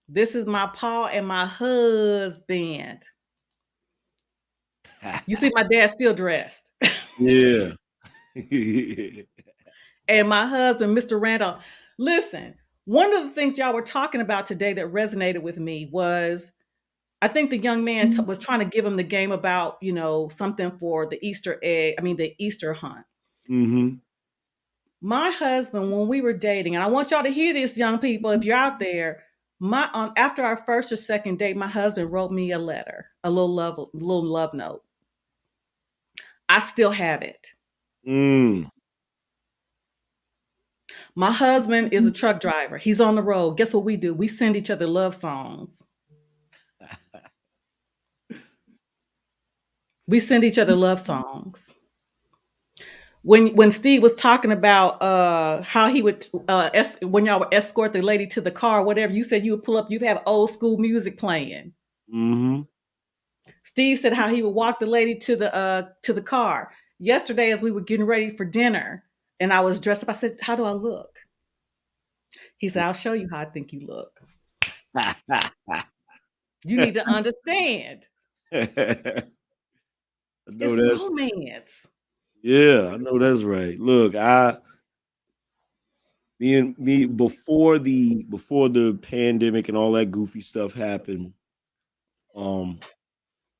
This is my pa and my husband. You see my dad still dressed. Yeah. And my husband, Mr. Randolph. Listen, one of the things y'all were talking about today that resonated with me was I think the young man was trying to give him the game about, you know, something for the the Easter hunt. Mm-hmm. My husband, when we were dating, and I want y'all to hear this, young people, if you're out there, after our first or second date, my husband wrote me a letter, a little love note. I still have it. Mm. My husband is a truck driver. He's on the road. Guess what we do? We send each other love songs. We send each other love songs. When Steve was talking about how he would when y'all would escort the lady to the car, whatever, you said you would pull up, you'd have old school music playing. Mm-hmm. Steve said how he would walk the lady to the car. Yesterday, as we were getting ready for dinner, and I was dressed up, I said, "How do I look?" He said, "I'll show you how I think you look. You need to understand. I know It's that's romance." yeah, I know that's right. Look, me before the pandemic and all that goofy stuff happened, um,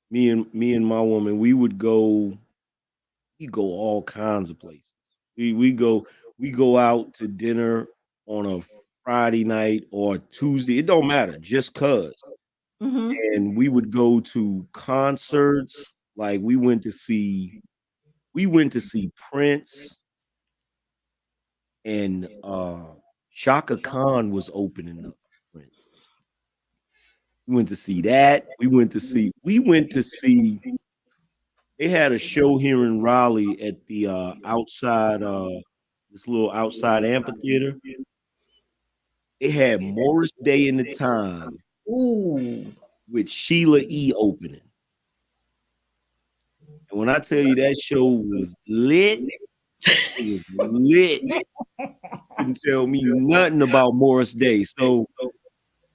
me and my woman, we go all kinds of places. We go out to dinner on a Friday night or Tuesday. It don't matter, just cause. Mm-hmm. And we would go to concerts. Like we went to see Prince, and Shaka Khan was opening up for Prince. We went to see that. We went to see they had a show here in Raleigh at the outside this little outside amphitheater. They had Morris Day in the Time Ooh. with Sheila E opening. And when I tell you that show was lit, it was lit. Couldn't tell me nothing about Morris Day. So,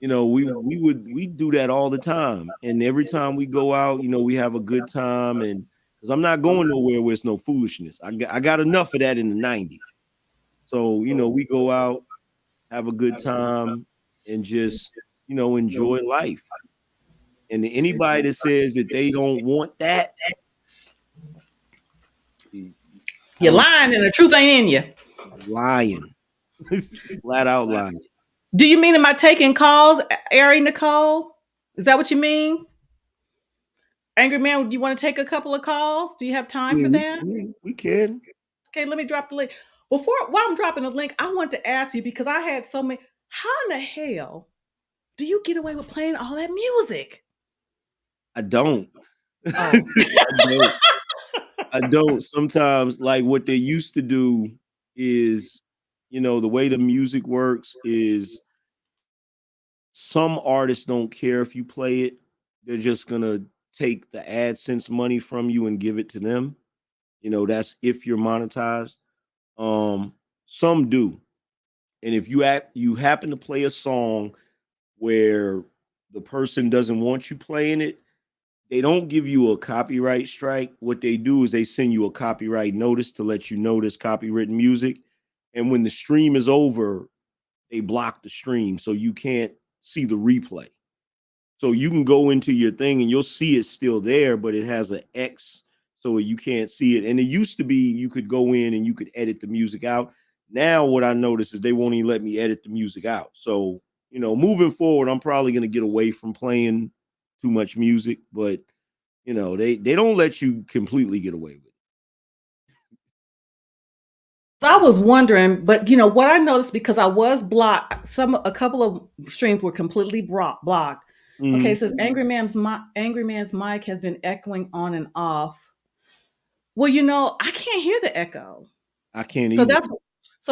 we do that all the time. And every time we go out, we have a good time. And because I'm not going nowhere where it's no foolishness. I got enough of that in the 90s. So, we go out, have a good time, and just, enjoy life. And anybody that says that they don't want that, I You're don't lying and the truth ain't in you. lying. Flat out lying. Do you mean am I taking calls, Ari Nicole? Is that what you mean? Angry Man, do you want to take a couple of calls? Do you have time Yeah, for that? we can. Okay, let me drop the link. While I'm dropping the link, I want to ask you because I had so many. How in the hell do you get away with playing all that music? I don't. Oh. I don't. I don't. Sometimes, like what they used to do is, the way the music works is some artists don't care if you play it. They're just gonna take the AdSense money from you and give it to them. That's if you're monetized. Um, Some do. And if you happen to play a song where the person doesn't want you playing it, they don't give you a copyright strike. What they do is they send you a copyright notice to let you know there's copywritten music. And when the stream is over, they block the stream so you can't see the replay. So you can go into your thing and you'll see it's still there, but it has an X so you can't see it. And it used to be you could go in and you could edit the music out. Now what I notice is they won't even let me edit the music out. So, moving forward, I'm probably going to get away from playing too much music, but they don't let you completely get away with it. I was wondering, but what I noticed, because I was blocked, a couple of streams were completely blocked. Okay, it says Angry Man's mic has been echoing on and off. Well, I can't hear the echo. I can't So either.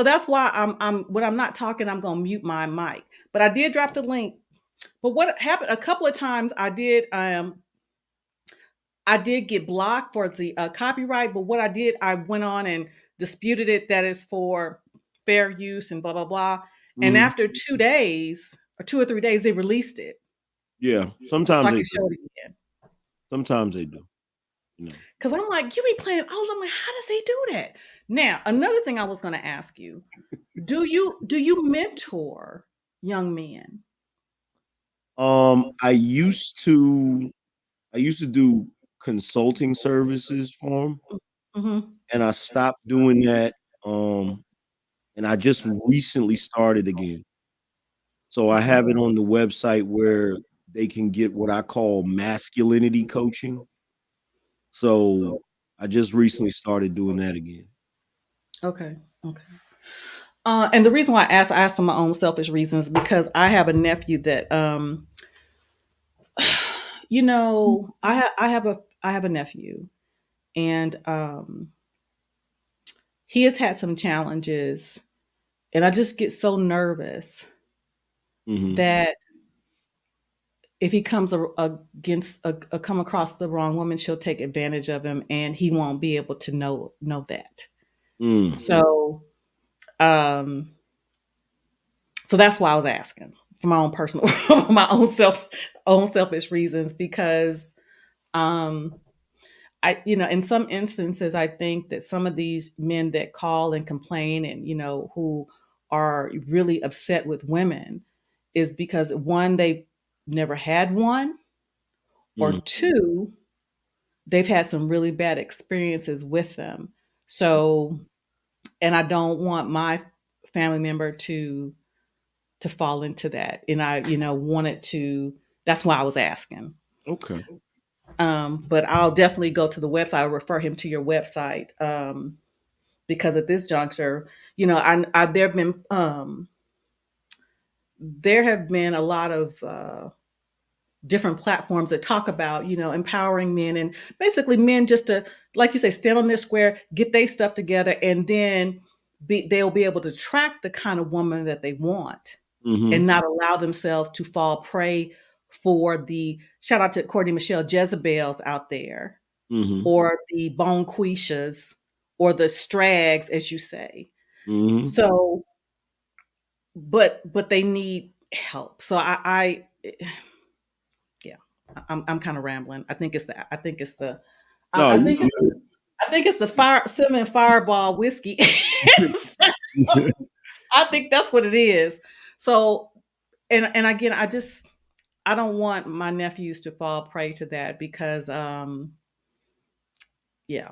that's why I'm when I'm not talking, I'm gonna mute my mic. But I did drop the link. But what happened a couple of times, I did get blocked for the copyright. But what I did, I went on and disputed it that is for fair use and blah blah blah. And after 2 days or 2 or 3 days, they released it. Yeah, So sometimes I they can do. show it again. Sometimes they do. Because I'm like, you be playing. I'm like, how does he do that? Now, another thing I was going to ask you: do you mentor young men? I used to do consulting services for them, Mm-hmm. and I stopped doing that. And I just recently started again. So I Okay. have it on the website where they can get what I call masculinity coaching. So I just recently started doing that again. Okay. Okay. And the reason why I asked for my own selfish reasons, because I have a nephew that I have a nephew, and he has had some challenges, and I just get so nervous Mhm. that if he comes against come across the wrong woman, she'll take advantage of him, and he won't be able to know that. Mm. So, um, so that's why I was asking for my own personal, my own selfish reasons, because um, in some instances, I think that some of these men that call and complain, and who are really upset with women, is because one, they never had one, or Mm. two, they've had some really bad experiences with them. So, and I don't want my family member to fall into that. And I, wanted to. That's why I was asking. Okay. But I'll definitely go to the website. I'll refer him to your website, because at this juncture, there have been a lot of different platforms that talk about, empowering men, and basically men just to, like you say, stand on their square, get their stuff together, and then they'll be able to track the kind of woman that they want, Mhm. and not allow themselves to fall prey for the, shout out to Courtney Michelle, Jezebels out there, Mhm. or the Bonquishas, or the Strags, as you say. Mhm. So, but they need help. So yeah, I'm kind of rambling. No, I you think it's the cinnamon fireball whiskey. good. I think that's what it is. So, and again, I don't want my nephews to fall prey to that, because yeah,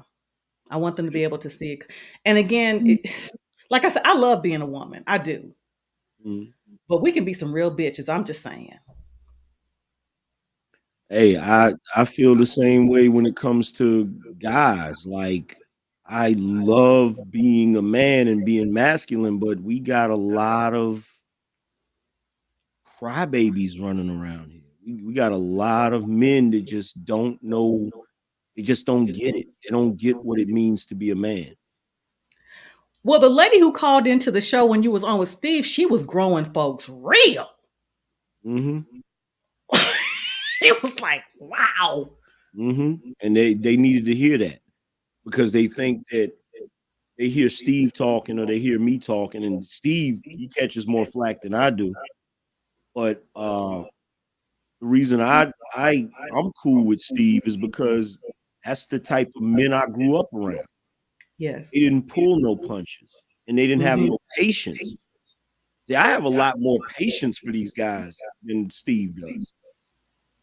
I want them to be able to see it. And again, like I said, I love being a woman. I do. Mhm. But we can be some real bitches. I'm just saying. Hey, I feel the same way when it comes to guys. Like, I love being a man and being masculine, but we got a lot of crybabies running around here. We got a lot of men that just don't know. They just don't get it. They don't get what it means to be a man. Well, the lady who called into the show when you was on with Steve, she was growing folks real. Mhm. It was like, wow. Mhm. And they needed to hear that because they think that they hear Steve talking or they hear me talking, and Steve, he catches more flack than I do. But the reason I'm cool with Steve is because that's the type of men I grew up around. They Yes. didn't pull no punches and they didn't have Hmm. no patience. See, I have a lot more patience for these guys than Steve does,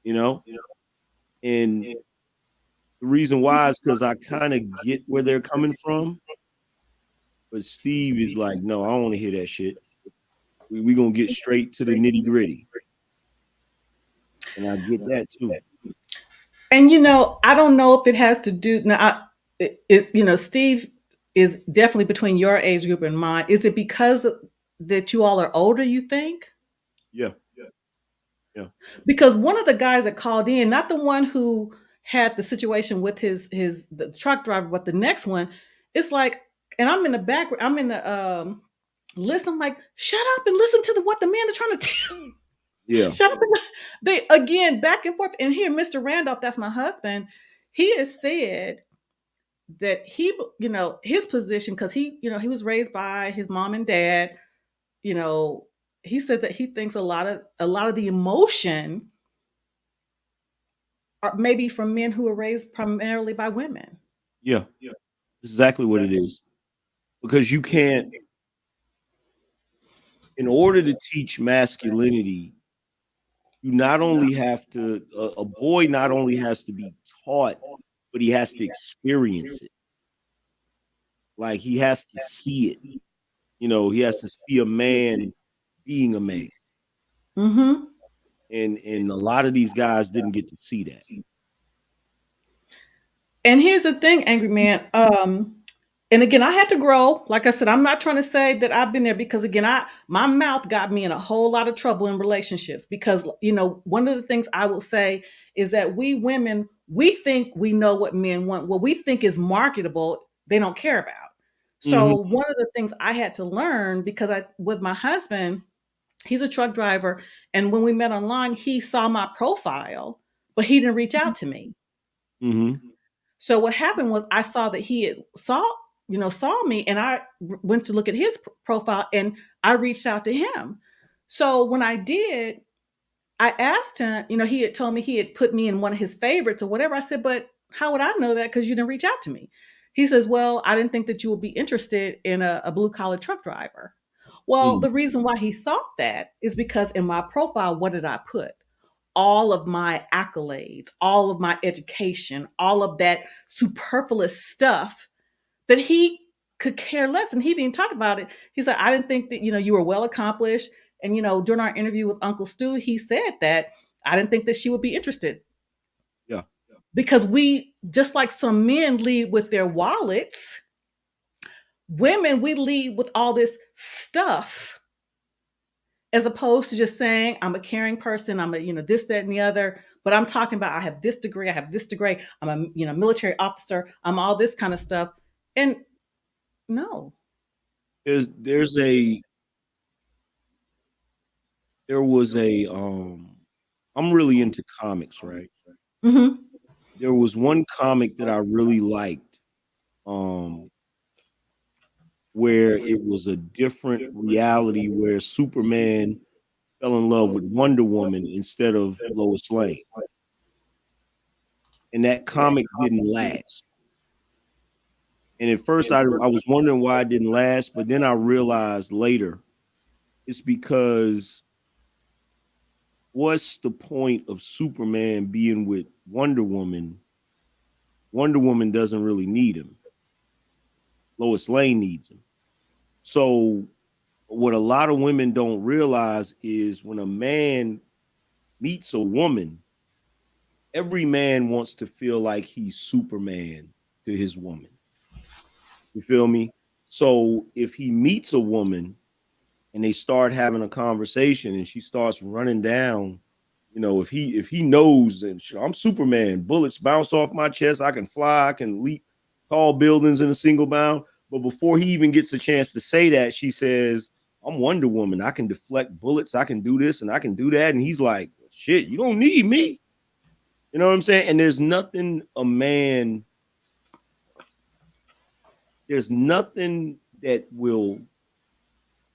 you know? And the reason why is because I kind of get where they're coming from. But Steve is like, no, I don't want to hear that shit. We gonna get straight to the nitty gritty. And I get that too. And I don't know if it has to do now. It's Steve is definitely between your age group and mine. Is it because that you all are older? You think? Yeah, yeah. Because one of the guys that called in, not the one who had the situation with his the truck driver, but the next one, it's like, and I'm in the background, I'm in the list. I'm like, shut up and listen to what the man is trying to tell. Yeah. Shut up. And they again back and forth. And here, Mr. Randolph, that's my husband. He has said that his position, because he was raised by his mom and dad. You know, he said that he thinks a lot of the emotion are maybe from men who were raised primarily by women. Yeah. Exactly what it is. Because you can't, in order to teach masculinity, you not only have to, a boy not only has to be taught, but he has to experience it. Like he has to see it. He has to see a man being a man. Mm-hmm. And a lot of these guys didn't get to see that. And here's the thing, Angry Man. And again, I had to grow. Like I said, I'm not trying to say that I've been there, because again, my mouth got me in a whole lot of trouble in relationships, because one of the things I will say is that we women, we think we know what men want. What we think is marketable, they don't care about. So Hmm. one of the things I had to learn, because with my husband, he's a truck driver, and when we met online, he saw my profile, but he didn't reach out to me. Hmm. So what happened was, I saw that he had saw me, and I went to look at his profile, and I reached out to him. So when I did, I asked him, he had told me he had put me in one of his favorites or whatever. I said, but how would I know that? Because you didn't reach out to me. He says, well, I didn't think that you would be interested in a blue collar truck driver. Well, Hmm. the reason why he thought that is because in my profile, what did I put? All of my accolades, all of my education, all of that superfluous stuff that he could care less. And he even talked about it. He said, I didn't think that, you were well accomplished. And, during our interview with Uncle Stu, he said that I didn't think that she would be interested, Yeah. because we, just like some men lead with their wallets, women, we lead with all this stuff, as opposed to just saying, I'm a caring person, I'm a, this, that, and the other. But I'm talking about, I have this degree, I have this degree, I'm a, military officer, I'm all this kind of stuff. And no. There's a there was a I'm really into comics, right? Mm-hmm. There was one comic that I really liked, um, where it was a different reality where Superman fell in love with Wonder Woman instead of Lois Lane. And that comic didn't last. And at first I was wondering why it didn't last, but then I realized later it's because what's the point of Superman being with Wonder Woman? Wonder Woman doesn't really need him. Lois Lane needs him. So what a lot of women don't realize is when a man meets a woman, every man wants to feel like he's Superman to his woman. You feel me? So if he meets a woman and they start having a conversation and she starts running down, if he knows that I'm Superman, bullets bounce off my chest, I can fly, I can leap tall buildings in a single bound. But before he even gets a chance to say that, she says, I'm Wonder Woman. I can deflect bullets, I can do this and I can do that. And he's like, shit, you don't need me. You know what I'm saying? And there's nothing a man there's nothing that will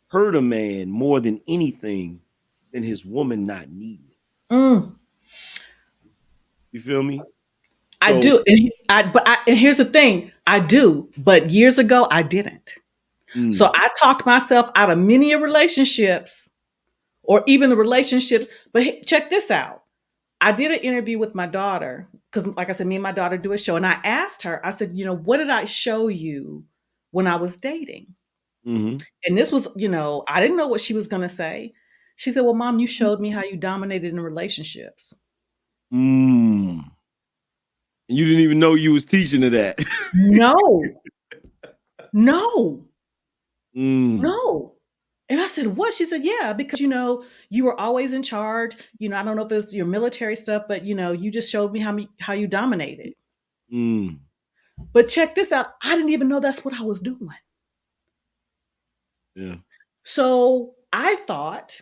hurt a man more than anything than his woman not needing it. Mm, You feel me? I So, do. And here's the thing. I do, but years ago I didn't. So mm, I talked myself out of many relationships or even the relationships. But check this out. I did an interview with my daughter because, like I said, me and my daughter do a show. And I asked her, I said, what did I show you when I was dating? mm-hmm, And this was, I didn't know what she was going to say. She said, well, Mom, you showed me how you dominated in relationships. mm. And you didn't even know you was teaching her that. No, no, mm, no. And I said, what? She said, yeah, because, you were always in charge. I don't know if it's your military stuff, but, you just showed me how you dominated. mm, But check this out. I didn't even know that's what I was doing. yeah. So I thought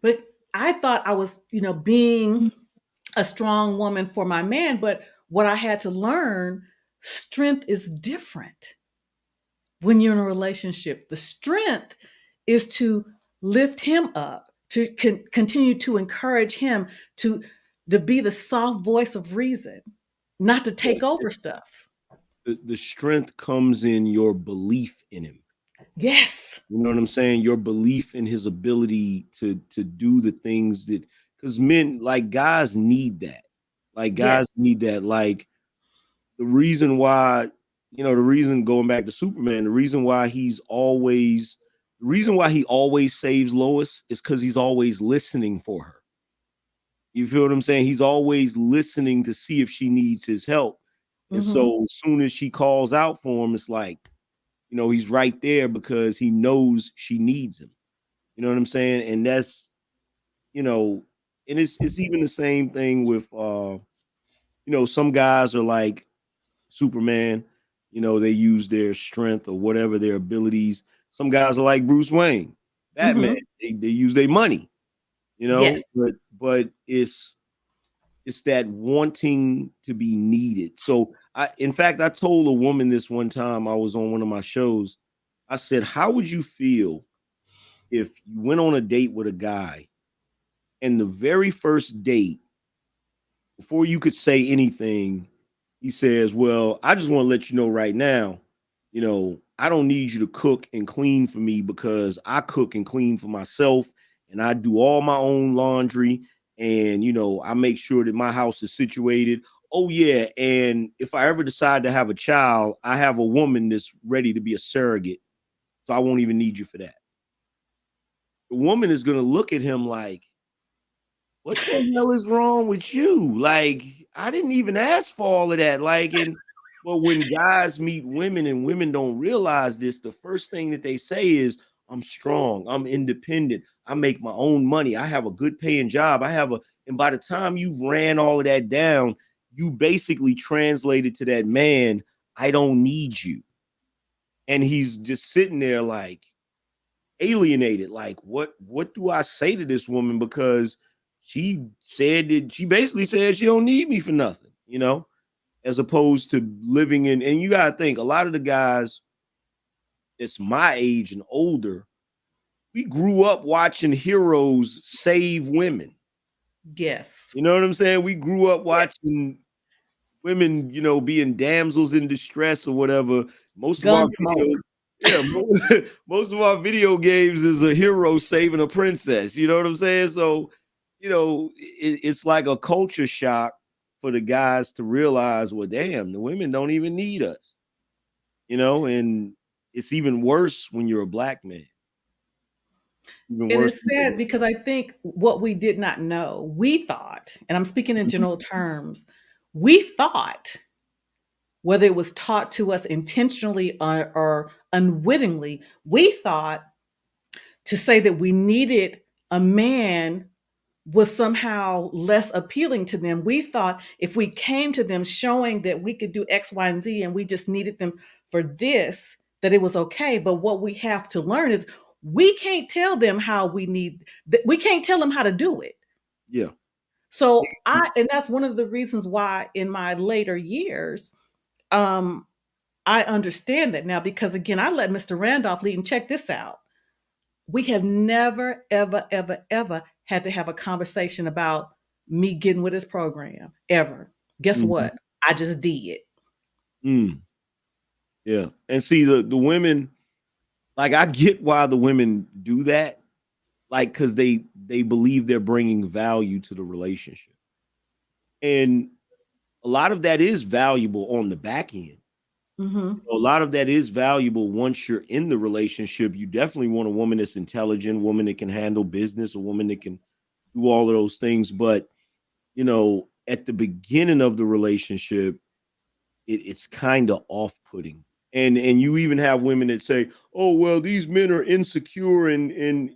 I was, being a strong woman for my man. But what I had to learn, strength is different when you're in a relationship. The strength is to lift him up, to continue to encourage him to be the soft voice of reason, not to take over stuff. The strength comes in your belief in him. Yes. You know what I'm saying? Your belief in his ability to do the things that, because men, like, guys need that. Like, Yes. guys need that. Like, the reason why, the reason, going back to Superman, the reason why he always saves Lois is because he's always listening for her. You feel what I'm saying? He's always listening to see if she needs his help. And Mm-hmm. so as soon as she calls out for him, it's like, he's right there because he knows she needs him. You know what I'm saying? And that's, you know, and it's even the same thing with some guys are like Superman, they use their strength or whatever their abilities. Some guys are like Bruce Wayne, Batman. Mm-hmm. They use their money, Yes. but it's that wanting to be needed. So in fact, I told a woman this one time I was on one of my shows. I said, how would you feel if you went on a date with a guy and the very first date, before you could say anything, he says, well, I just want to let you know right now, I don't need you to cook and clean for me because I cook and clean for myself and I do all my own laundry and, I make sure that my house is situated. Oh, yeah. And if I ever decide to have a child, I have a woman that's ready to be a surrogate. So I won't even need you for that. The woman is going to look at him like, what the hell is wrong with you? Like, I didn't even ask for all of that. Like, but when guys meet women and women don't realize this, the first thing that they say is, I'm strong, I'm independent, I make my own money, I have a good paying job, and by the time you've ran all of that down, you basically translated to that man, I don't need you. And he's just sitting there like, alienated. Like, what do I say to this woman? Because she basically said she don't need me for nothing, as opposed to living in, and you gotta think a lot of the guys that's my age and older, we grew up watching heroes save women. Yes. You know what I'm saying? We grew up Yes. watching women, being damsels in distress or whatever. Most of our Gunsmoke. videos, yeah, most of our video games is a hero saving a princess. You know what I'm saying? So, it's like a culture shock for the guys to realize, well, damn, the women don't even need us. And it's even worse when you're a black man. Even And worse. it's sad because I think what we did not know, we thought, and I'm speaking in general terms, we thought, whether it was taught to us intentionally or unwittingly, we thought to say that we needed a man was somehow less appealing to them. We thought if we came to them showing that we could do X, Y, and Z and we just needed them for this, that it was okay. But what we have to learn is we can't tell them how we can't tell them how to do it. Yeah. And that's one of the reasons why in my later years, um, I understand that now because, again, I let Mr. Randolph lead. And check this out. We have never, ever, ever, ever had to have a conversation about me getting with his program, ever. Guess Mhm. what? I just did. Mm, yeah. And see the women, like I get why the women do that, like because they believe they're bringing value to the relationship, and a lot of that is valuable on the back end. Mm-hmm. A lot of that is valuable once you're in the relationship. You definitely want a woman that's intelligent, woman that can handle business, a woman that can do all of those things. But at the beginning of the relationship, it's kind of off-putting. And you even have women that say, "Oh, well, these men are insecure and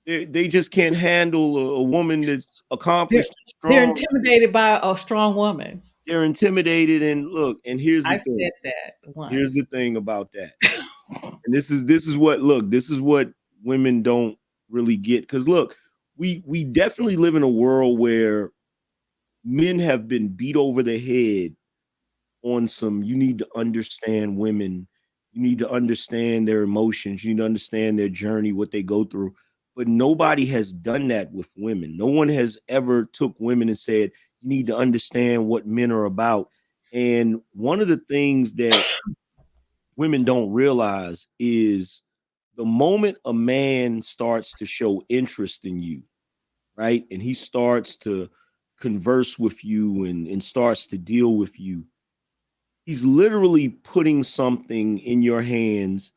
they just can't handle a woman that's They're, accomplished and they're strong. intimidated by a strong woman. They're intimidated." And look, and here's the I thing. said that Here's the once. thing about that. And this is what women don't really get. Because look, we definitely live in a world where men have been beat over the head on some, you need to understand women, you need to understand their emotions, you need to understand their journey, what they go through. But nobody has done that with women. No one has ever took women and said, you need to understand what men are about. And one of the things that women don't realize is the moment a man starts to show interest in you, right? And he starts to converse with you and starts to deal with you, he's literally putting something in your hands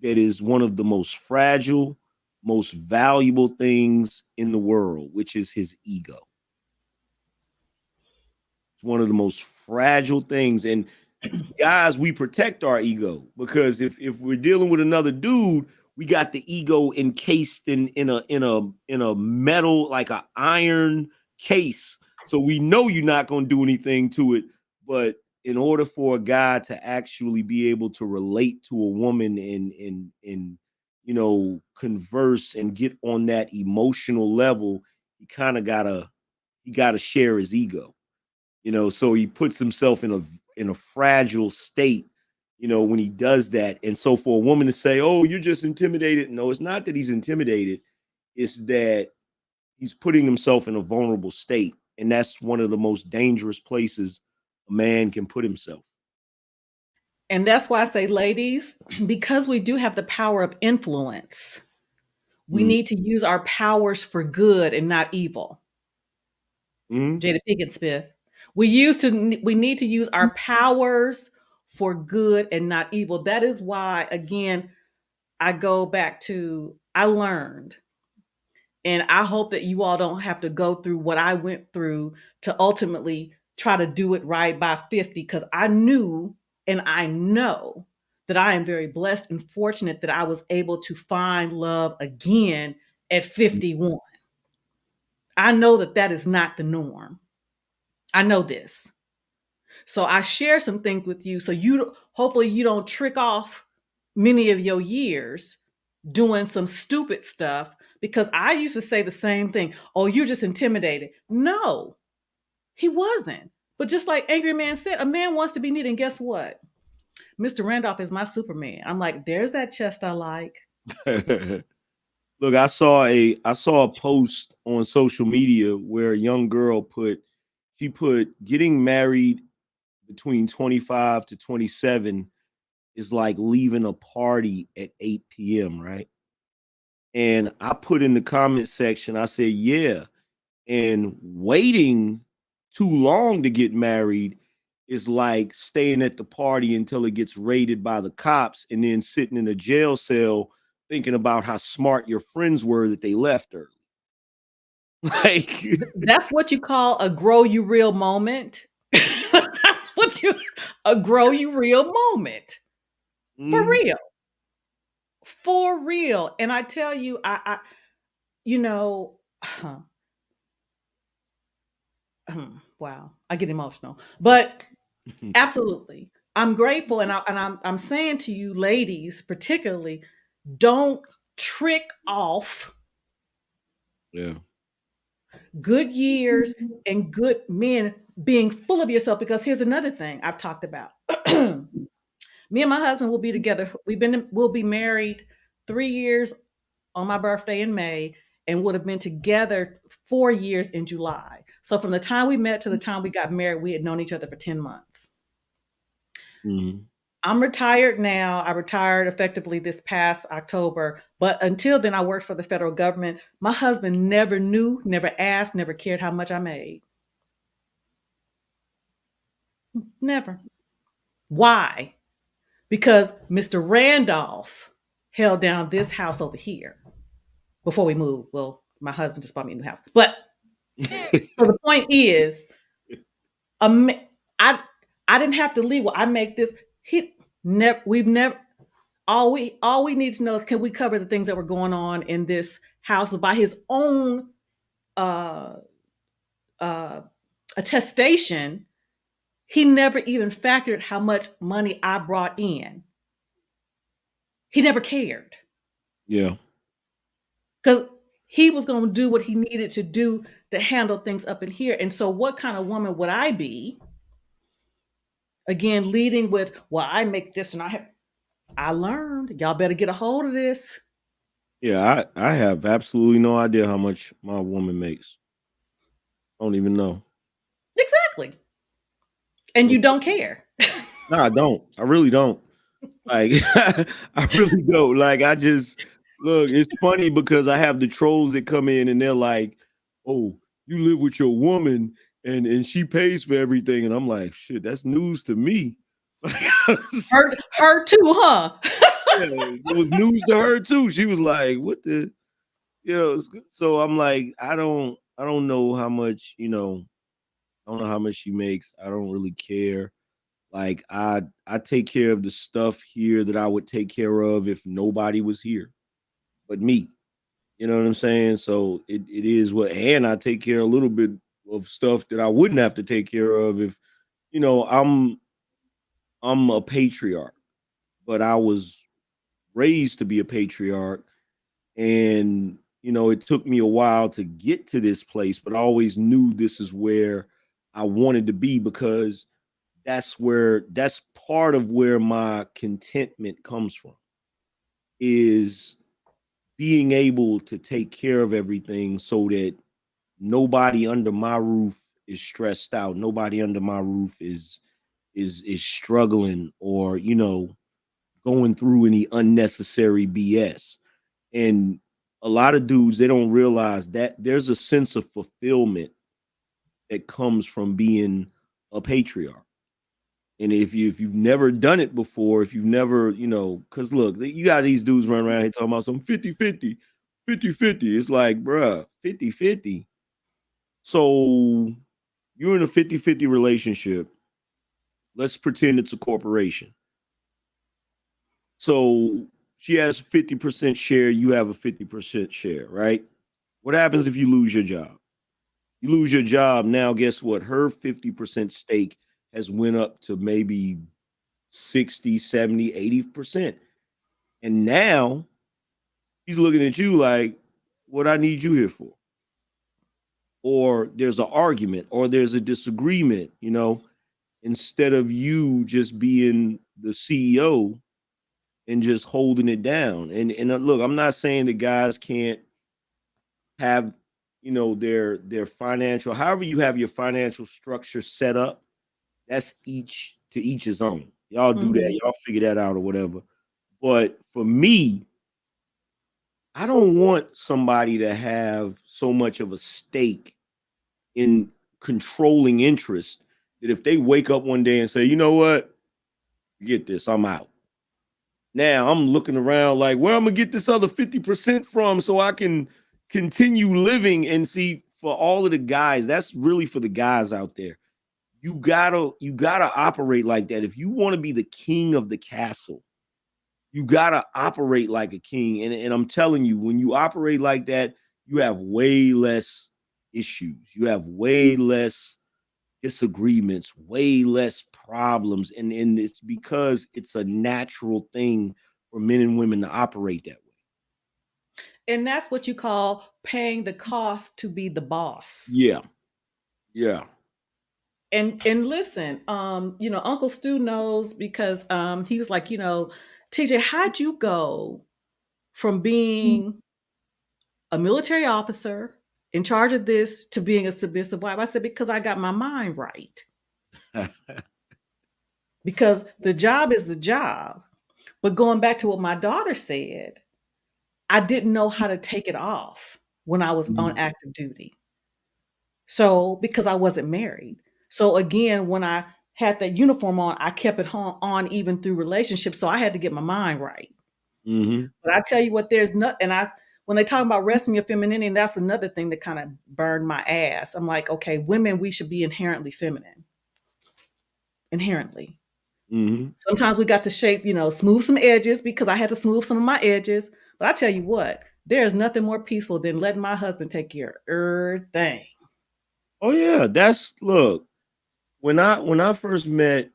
that is one of the most fragile, most valuable things in the world, which is his ego. It's one of the most fragile things. And guys, we protect our ego because if we're dealing with another dude, we got the ego encased in a metal, like a iron case. So we know you're not going to do anything to it. But in order for a guy to actually be able to relate to a woman and converse and get on that emotional level, he gotta share his ego. So he puts himself in a fragile state, when he does that. And so for a woman to say, "Oh, you're just intimidated," no, it's not that he's intimidated, it's that he's putting himself in a vulnerable state, and that's one of the most dangerous places a man can put himself. And that's why I say, ladies, because we do have the power of influence, we Mhm. need to use our powers for good and not evil. Mhm. Jada Pinkett Smith. We need to use our powers for good and not evil. That is why, again, I go back to I learned. And I hope that you all don't have to go through what I went through to ultimately try to do it right by 50, because I knew and I know that I am very blessed and fortunate that I was able to find love again at 51. I know that that is not the norm. I know this. So I share some things with you so you hopefully you don't trick off many of your years doing some stupid stuff, because I used to say the same thing. Oh, you're just intimidated. No, he wasn't. But just like Angryman said, a man wants to be needed. And guess what? Mr. Randolph is my Superman. I'm like, there's that chest I like. Look, I saw a post on social media where a young girl put getting married between 25 to 27 is like leaving a party at 8 p.m., right? And I put in the comment section, I said, yeah. And waiting too long to get married is like staying at the party until it gets raided by the cops and then sitting in a jail cell thinking about how smart your friends were that they left early. Like, That's what you call a grow you real moment. That's what you a grow you real moment. For mhm. real. For real. And I tell you, you know, wow, I get emotional. But absolutely. I'm grateful, and I'm saying to you ladies particularly, don't trick off Yeah. good years and good men being full of yourself, because here's another thing I've talked about. Me and my husband will be together. We'll be married 3 years on my birthday in May, and would have been together 4 years in July. So from the time we met to the time we got married, we had known each other for 10 months. Mm-hmm. I'm retired now. I retired effectively this past October. But until then, I worked for the federal government. My husband never knew, never asked, never cared how much I made. Never. Why? Because Mr. Randolph held down this house over here before we moved. Well, my husband just bought me a new house. But so the point is, I didn't have to leave. Well, I make this. We've never. All we need to know is, can we cover the things that were going on in this house? But by his own uh, uh, attestation, he never even factored how much money I brought in. He never cared. Yeah. Because he was going to do what he needed to do to handle things up in here. And so what kind of woman would I be? Again, leading with, well, I make this and I learned. Y'all better get a hold of this. Yeah, I have absolutely no idea how much my woman makes. I don't even know. Exactly. And you don't care. No, I don't. I really don't. Like, I really don't. Like, I just look. It's funny because I have the trolls that come in and they're like, "Oh, you live with your woman and she pays for everything," and I'm like, "Shit, that's news to me." Her too, huh? Yeah, it was news to her too. She was like, "What the?" So I'm like, I don't know how much, I don't know how much she makes. I don't really care. Like I take care of the stuff here that I would take care of if nobody was here but me. You know what I'm saying? So it is what, and I take care a little bit of stuff that I wouldn't have to take care of if, you know, I'm a patriarch, but I was raised to be a patriarch. And, it took me a while to get to this place, but I always knew this is where I wanted to be because that's part of where my contentment comes from, is being able to take care of everything so that nobody under my roof is stressed out. Nobody under my roof is struggling or, going through any unnecessary BS. And a lot of dudes, they don't realize that there's a sense of fulfillment that comes from being a patriarch. And if you've never done it before, if you've never, because look, you got these dudes running around here talking about some 50-50, 50-50. It's like, bruh, 50-50. So you're in a 50-50 relationship. Let's pretend it's a corporation. So she has 50% share, you have a 50% share, right? What happens if you lose your job? You lose your job, now guess what? Her 50% stake has went up to maybe 60, 70, 80%. And now he's looking at you like, what I need you here for? Or there's an argument or there's a disagreement, instead of you just being the CEO and just holding it down. And look, I'm not saying that guys can't have, their financial, however you have your financial structure set up, that's each to each his own. Y'all do that, y'all figure that out or whatever. But for me, I don't want somebody to have so much of a stake in controlling interest that if they wake up one day and say, you know what, get this, I'm out. Now I'm looking around like, where I'm gonna get this other 50% from so I can continue living. And see, for all of the guys, that's really for the guys out there. You gotta operate like that. If you want to be the king of the castle, you gotta operate like a king. And I'm telling you, when you operate like that, you have way less issues. You have way less disagreements, way less problems. And it's because it's a natural thing for men and women to operate that way. And that's what you call paying the cost to be the boss. Yeah. Yeah. And listen, Uncle Stu knows because he was like, TJ, how'd you go from being a military officer in charge of this to being a submissive wife? I said, because I got my mind right. Because the job is the job. But going back to what my daughter said, I didn't know how to take it off when I was on active duty. So, because I wasn't married. So again, when I had that uniform on, I kept it on even through relationships. So I had to get my mind right. But I tell you what, there's not, when they talk about resting your femininity, that's another thing that kind of burned my ass. I'm like, okay, women, we should be inherently feminine. Inherently. Sometimes we got to shape, smooth some edges because I had to smooth some of my edges. But I tell you what, there's nothing more peaceful than letting my husband take care of everything. Oh yeah, look, when I first met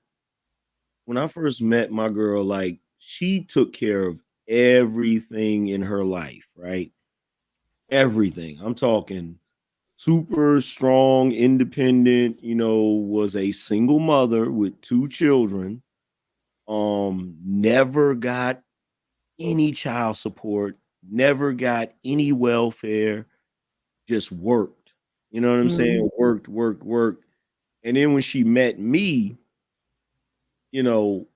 my girl, like she took care of everything in her life, right? Everything. I'm talking super strong, independent, was a single mother with 2 children. Never got any child support, never got any welfare, just worked. You know what I'm saying? Worked, worked, worked. And then when she met me, you know,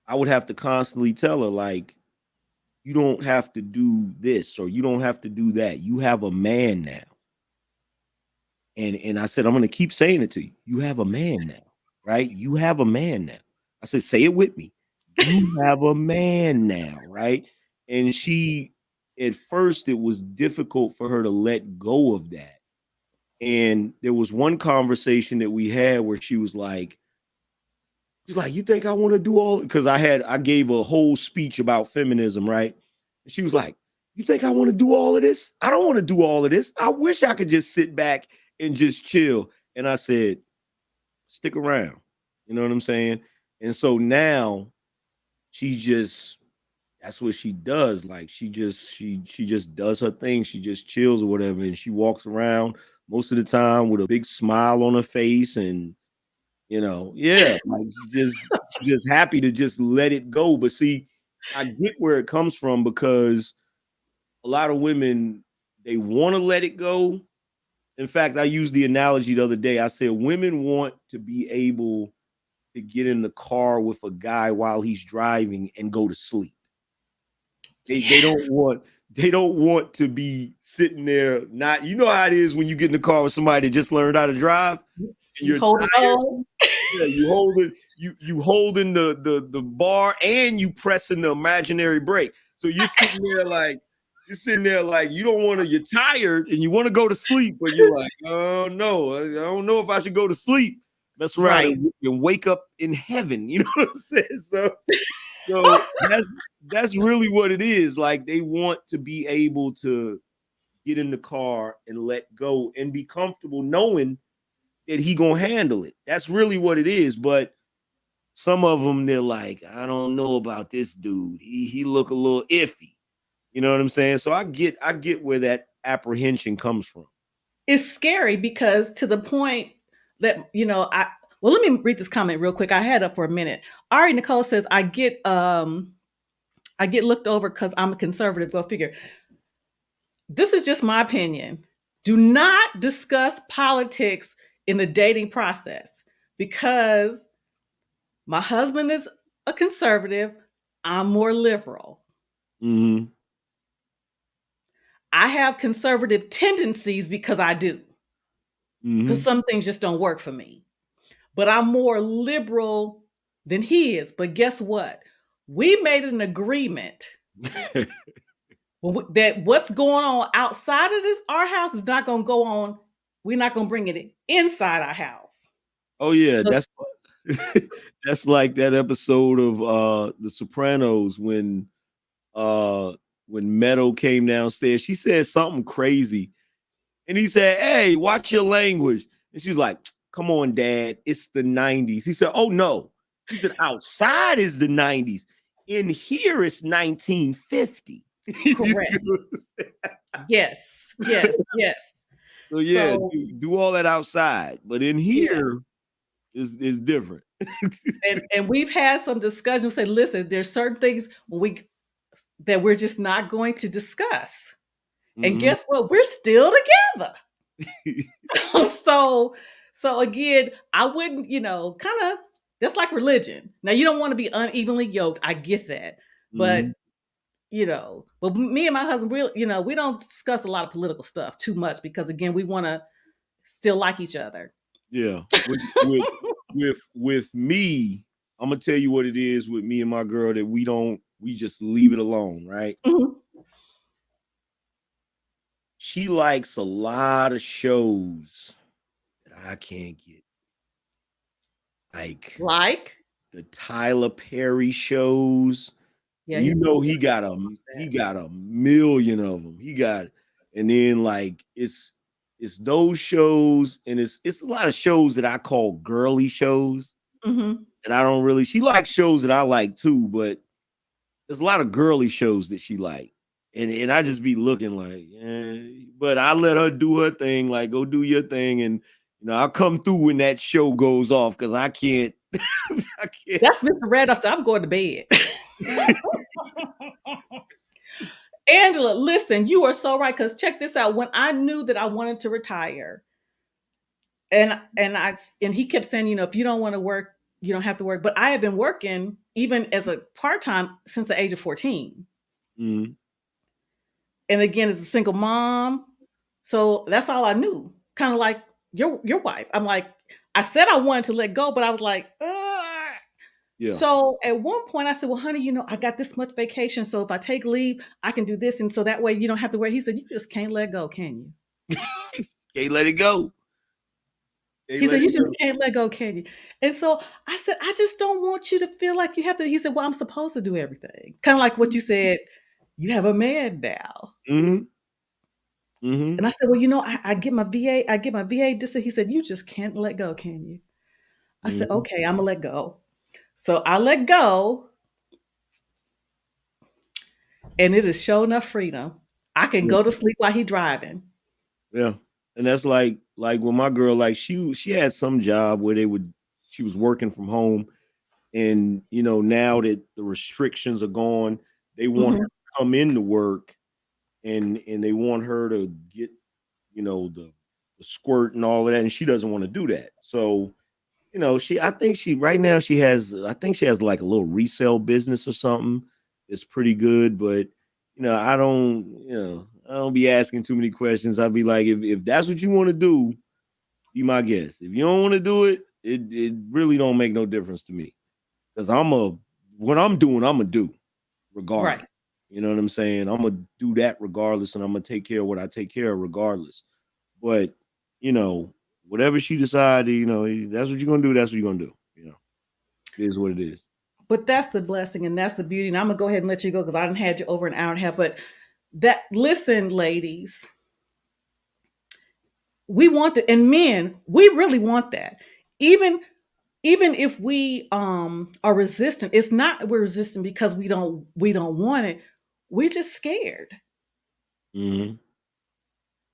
I would have to constantly tell her, like, you don't have to do this or you don't have to do that. You have a man now. And I said, I'm gonna keep saying it to you. You have a man now, right? You have a man now. I said, say it with me. You have a man now, right? And she, at first, it was difficult for her to let go of that. And there was one conversation that we had where she's like, you think I want to do all, because I gave a whole speech about feminism, right? And she was like, you think I want to do all of this? I don't want to do all of this. I wish I could just sit back and just chill. And I said, stick around. You know what I'm saying? And so now she just, that's what she does. Like she just does her thing. She just chills or whatever. And she walks around most of the time with a big smile on her face. And yeah, like just happy to just let it go. But see, I get where it comes from because a lot of women, they want to let it go. In fact, I used the analogy the other day. I said women want to be able to get in the car with a guy while he's driving and go to sleep. They don't Yes. want to be sitting there, not, you know how it is when you get in the car with somebody that just learned how to drive and You you're hold it tired. on. Yeah, you holding the bar and you pressing the imaginary brake. So you're sitting there like you don't want to, you're tired and you want to go to sleep, but you're like, oh no, I don't know if I should go to sleep. Mess around Right. and wake up in heaven. You know what I'm saying? So that's really what it is. Like they want to be able to get in the car and let go and be comfortable knowing that he gonna handle it. That's really what it is. But some of them, they're like, I don't know about this dude. He look a little iffy. You know what I'm saying? So I get where that apprehension comes from. It's scary because to the point that, let me read this comment real quick. I had it up for a minute. Ari Nicole says, I get looked over because I'm a conservative. Go figure. This is just my opinion. Do not discuss politics in the dating process because my husband is a conservative. I'm more liberal. Mm-hmm. I have conservative tendencies because I do. Because Mm-hmm. some things just don't work for me. But I'm more liberal than he is. But guess what? We made an agreement that what's going on outside of our house is not going to go on. We're not going to bring it inside our house. Oh yeah, So, that's like that episode of The Sopranos when Meadow came downstairs. She said something crazy. And he said, hey, watch your language. And she was like, come on, Dad. It's the 90s. He said, oh, no. He said, outside is the 90s. In here, it's 1950. correct. Yes. So, yeah, So, do all that outside. But in yeah. here, is different. And we've had some discussions. Say, listen, there's certain things that we're just not going to discuss. And Mhm. guess what? We're still together. so so again, I wouldn't, kind of, that's like religion. Now you don't want to be unevenly yoked. I get that. But Mhm. but me and my husband, we don't discuss a lot of political stuff too much because again, we want to still like each other. Yeah. With me, I'm gonna tell you what it is with me and my girl that we just leave it alone, right? Mhm. She likes a lot of shows that I can't get. Like Like, the Tyler Perry shows. yeah, And he knows he that. got a million of them. And then like it's those shows, and it's a lot of shows that I call girly shows. Mhm. And I don't really she likes shows that I like too, but there's a lot of girly shows that she like. And I just be looking like, but I let her do her thing, like go do your thing, and I'll come through when that show goes off because I can't I can't. That's Mr. Red. I said, I'm going to bed. Angela, listen, you are so right. Because check this out. When I knew that I wanted to retire, and he kept saying, if you don't want to work, you don't have to work. But I have been working even as a part time since the age of 14. Mhm. And again, as a single mom, so that's all I knew. Kind of like your wife. I'm like, I said I wanted to let go, but I was like, ugh. Yeah. So at one point I said, well, honey, I got this much vacation. So if I take leave, I can do this. And so that way you don't have to worry. He said, you just can't let go, can you? Can't let it go. Can't He let said, you it just go. can't let go, can you? And so I said, I just don't want you to feel like you have to. He said, well, I'm supposed to do everything. Kind of like what you said, you have a man now. Mhm. Mhm. And I said, well, I get my VA this. He said, you just can't let go, can you? I said, Mhm. okay, I'm gonna let go. So I let go, and it is sure enough freedom. I can Yeah. go to sleep while he driving. Yeah. And that's like with my girl, like she had some job where she was working from home, and now that the restrictions are gone, they want her Mhm. to come into work, and they want her to get the squirt and all of that, and she doesn't want to do that. So I think she has like a little resale business or something. It's pretty good, but I don't be asking too many questions. I'll be like, if that's what you want to do, be my guest. If you don't want to do it, it really don't make no difference to me. Because what I'm doing, I'm gonna do regardless. Right. You know what I'm saying? I'm gonna do that regardless, and I'm gonna take care of what I take care of regardless. But you know, whatever she decided, that's what you're gonna do. That's what you're gonna do. It is what it is. But that's the blessing and that's the beauty. And I'm gonna go ahead and let you go because I done had you over an hour and a half. But listen, ladies, we want that, and men, we really want that. Even even if we are resistant, it's not we're resistant because we don't want it. We're just scared. Hmm.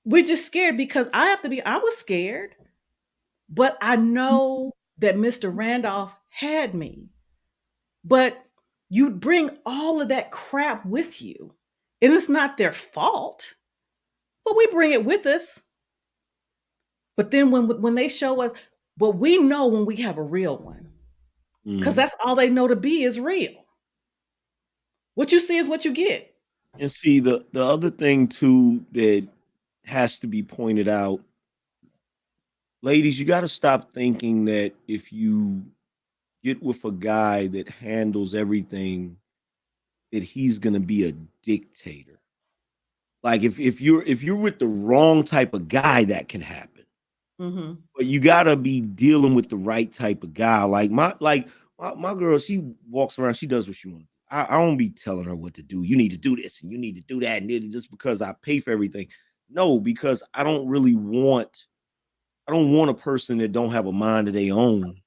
We're just scared because I was scared, but I know that Mr. Randolph had me. But you bring all of that crap with you. And it's not their fault, but we bring it with us. But then when they show us, but we know when we have a real one, because Hmm. that's all they know to be is real. What you see is what you get. And see the other thing too that has to be pointed out, ladies, you got to stop thinking that if you get with a guy that handles everything, that he's gonna be a dictator. Like if you're with the wrong type of guy, that can happen. Mm-hmm. But you gotta be dealing with the right type of guy. My girl, she walks around, she does what she wants. I don't be telling her what to do. You need to do this and you need to do that, and then just because I pay for everything. No, because I don't want a person that don't have a mind of their own.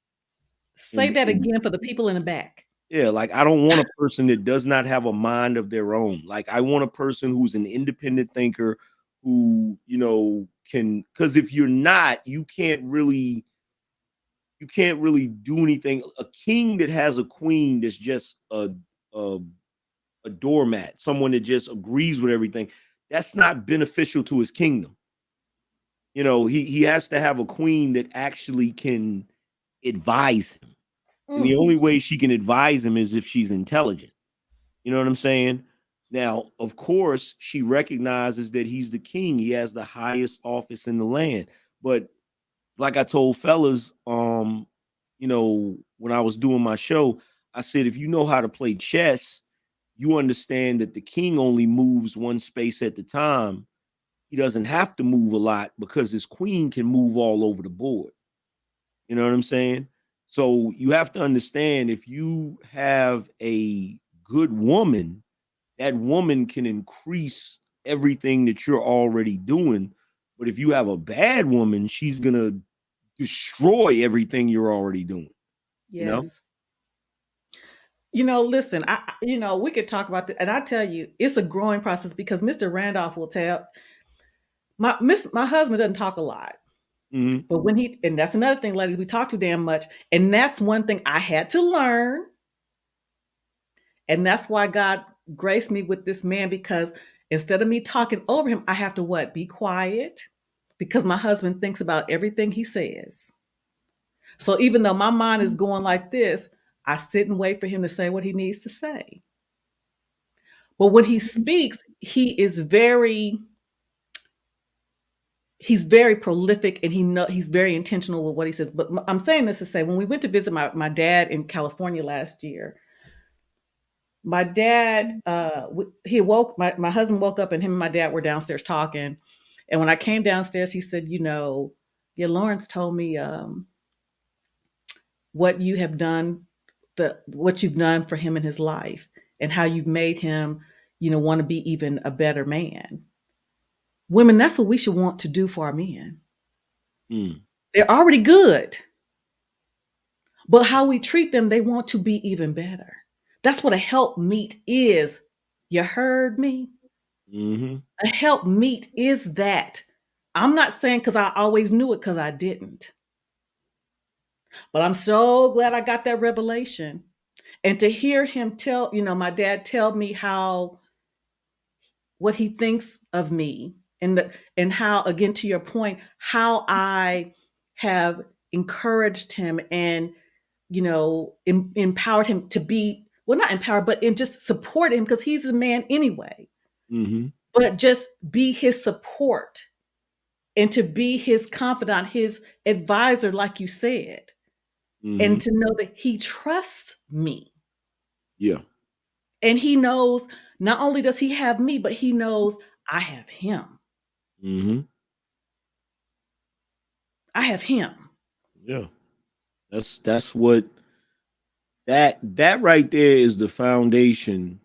Say And, that and again for the people in the back. yeah, like I don't want a person that does not have a mind of their own. Like I want a person who's an independent thinker who, can, because if you're not, you can't really you can't really do anything. A king that has a queen that's just a, a doormat, someone that just agrees with everything, that's not beneficial to his kingdom. You know, he has to have a queen that actually can advise him. And the only way she can advise him is if she's intelligent. You know what I'm saying? Now, of course, she recognizes that he's the king. He has the highest office in the land. But like I told fellas, when I was doing my show, I said, if you know how to play chess, you understand that the king only moves one space at the time. He doesn't have to move a lot because his queen can move all over the board. You know what I'm saying? So you have to understand, if you have a good woman, that woman can increase everything that you're already doing. But if you have a bad woman, she's going to destroy everything you're already doing. You know? Yes. Listen, we could talk about that, and I tell you, it's a growing process because Mr. Randolph will tell my husband doesn't talk a lot, but and that's another thing, ladies, we talk too damn much, and that's one thing I had to learn, and that's why God graced me with this man, because instead of me talking over him, I have to what? Be quiet, because my husband thinks about everything he says. So even though my mind is going like this, I sit and wait for him to say what he needs to say. But when he speaks, he's very prolific, and he's very intentional with what he says. But I'm saying this to say, when we went to visit my dad in California last year, my dad, my husband woke up, and him and my dad were downstairs talking. And when I came downstairs, he said, yeah, Lawrence told me what you have done, what you've done for him in his life, and how you've made him, want to be even a better man. Women, that's what we should want to do for our men. They're already good, but how we treat them, they want to be even better. That's what a helpmeet is. You heard me? A helpmeet is that. I'm not saying because I always knew it, because I didn't. But I'm so glad I got that revelation. And to hear him tell, my dad tell me what he thinks of me, and how, again, to your point, how I have encouraged him and, empowered him to be, well, not empowered, but in just support him, because he's a man anyway. But just be his support, and to be his confidant, his advisor, like you said, and to know that he trusts me. Yeah. And he knows, not only does he have me, but he knows I have him. I have him. Yeah. That's what that right there is the foundation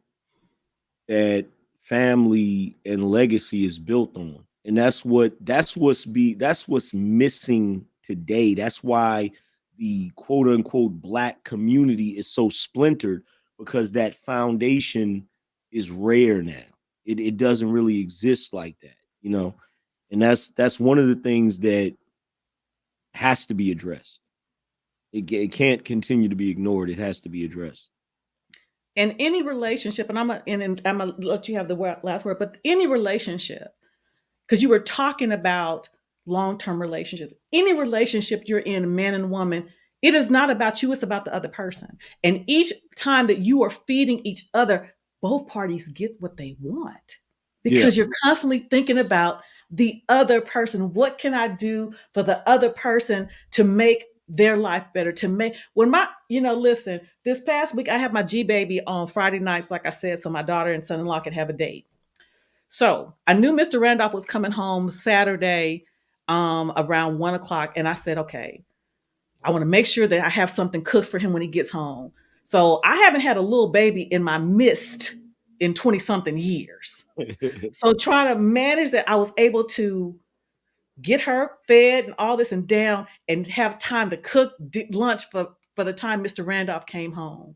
that family and legacy is built on. And that's what's missing today. That's why the quote unquote black community is so splintered, because that foundation is rare now. It doesn't really exist like that. And that's one of the things that has to be addressed. It can't continue to be ignored. It has to be addressed. In any relationship, and I'm gonna let you have the last word, but any relationship, because you were talking about long-term relationships, any relationship you're in, man and woman, it is not about you, it's about the other person. And each time that you are feeding each other, both parties get what they want, because you're constantly thinking about the other person. What can I do for the other person to make their life better, to make, listen, this past week I have my G baby on Friday nights, like I said, so my daughter and son-in-law could have a date. So I knew Mr. Randolph was coming home Saturday around 1:00. And I said, okay, I want to make sure that I have something cooked for him when he gets home. So I haven't had a little baby in my midst in 20 something years. So trying to manage that, I was able to get her fed and all this and down, and have time to cook lunch for the time Mr. Randolph came home.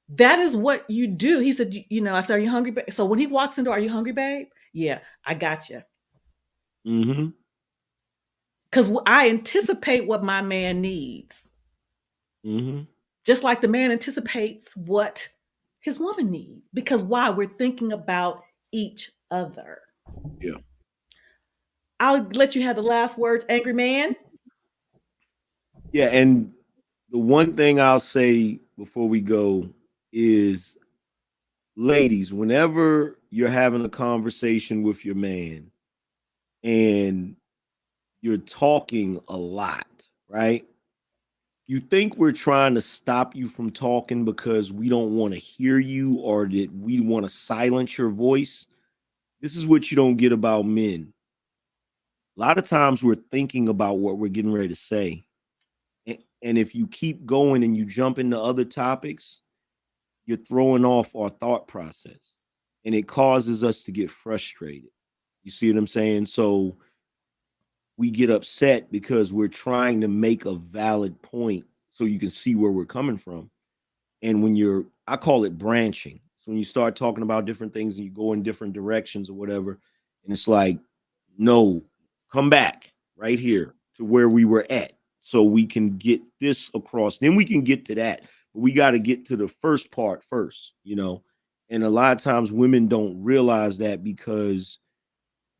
That is what you do. He said, I said, are you hungry, babe? So when he walks into, are you hungry, babe? Yeah, I got you. Because I anticipate what my man needs, Mm-hmm. just like the man anticipates what his woman needs. Because why? We're thinking about each other. Yeah. I'll let you have the last words, angry man. Yeah. And the one thing I'll say before we go is, ladies, whenever you're having a conversation with your man and you're talking a lot, right? You think we're trying to stop you from talking because we don't want to hear you or that we want to silence your voice. This is what you don't get about men. A lot of times we're thinking about what we're getting ready to say. And if you keep going and you jump into other topics, you're throwing off our thought process and it causes us to get frustrated. You see what I'm saying? So we get upset because we're trying to make a valid point so you can see where we're coming from. And when you're, I call it branching. So when you start talking about different things and you go in different directions or whatever, and it's like, no, come back right here to where we were at so we can get this across. Then we can get to that. But we got to get to the first part first, you know. And a lot of times women don't realize that because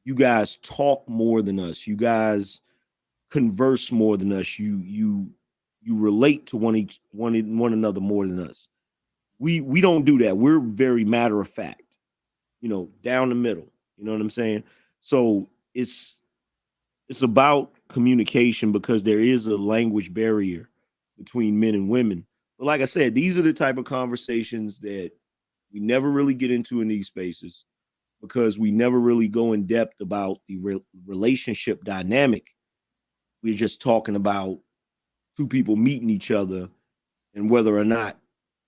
you guys talk more than us. You guys converse more than us. You relate to one another more than us. We don't do that. We're very matter of fact, you know, down the middle. You know what I'm saying? So it's about communication because there is a language barrier between men and women. But like I said, these are the type of conversations that we never really get into in these spaces because we never really go in depth about the relationship dynamic. We're just talking about two people meeting each other and whether or not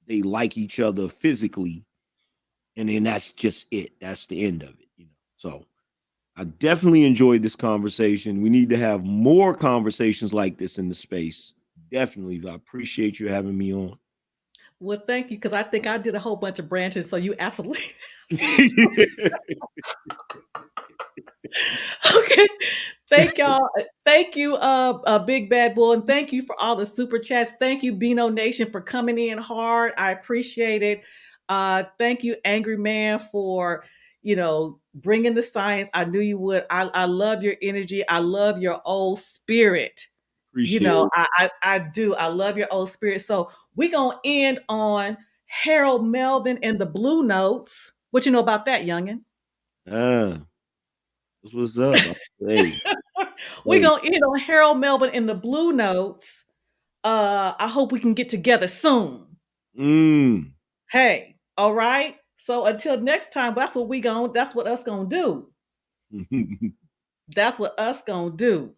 they like each other physically, and then that's just it. That's the end of it, you know. So I definitely enjoyed this conversation. We need to have more conversations like this in the space. Definitely. I appreciate you having me on. Well, thank you, because I think I did a whole bunch of branches, so you absolutely. Okay. Thank y'all. Thank you, Big Bad Bull, and thank you for all the super chats. Thank you, Beano Nation, for coming in hard. I appreciate it. Thank you, Angry Man, for bringing the science. I knew you would. I love your energy. I love your old spirit. Appreciate it. I do. I love your old spirit. So we're gonna end on Harold Melvin and the Blue Notes. What you know about that, youngin? Ah, that's what's up. Hey, We're hey. gonna end on Harold Melvin in the Blue Notes. I hope we can get together soon. Mm. Hey, all right. So until next time, that's what us gonna do. That's what us gonna do.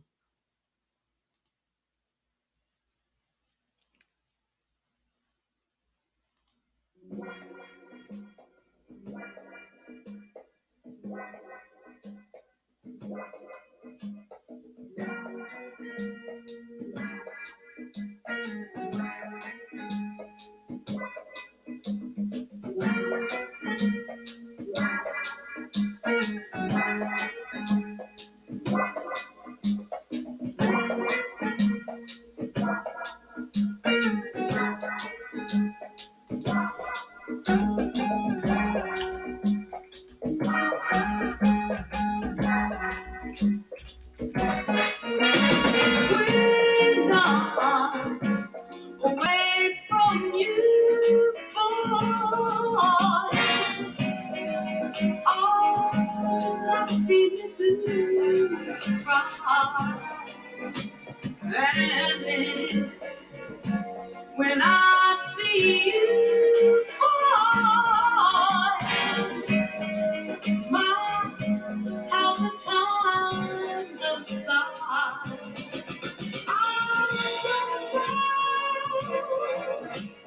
We're not away from you, boy. All I seem to do is cry. And then when I see you, boy, my, how the time does fly. I don't know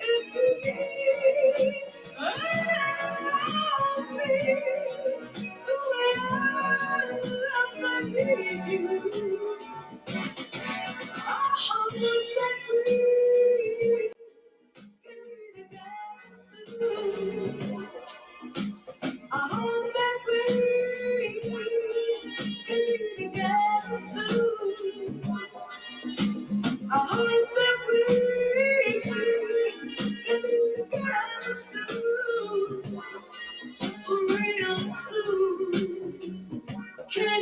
if you love me the way I love my baby. I hope that we can be together soon. I hope that we can be together soon.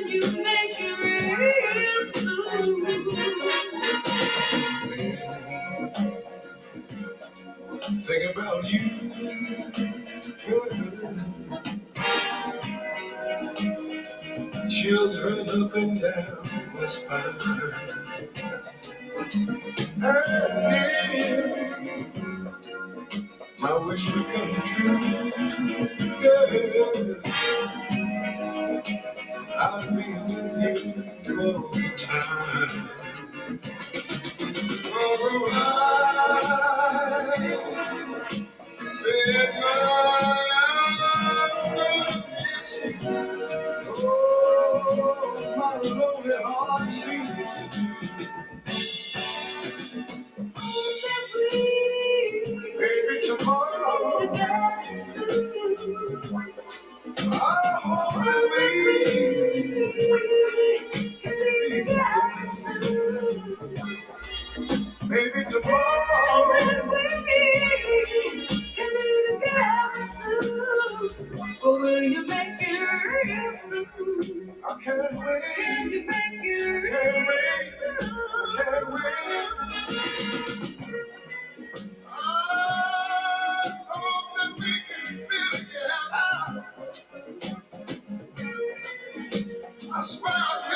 when you make it real soon. Think about you, girl. Children up and down my spine. And if my wish would come true, girl, I'll be with you all the time. Oh, oh, my lonely heart seems to baby, tomorrow I hope that we can be baby, tomorrow can be together soon. Or will you make it real soon? I can't wait. Can you make it real soon? I can't wait. I hope that we can be together. I swear I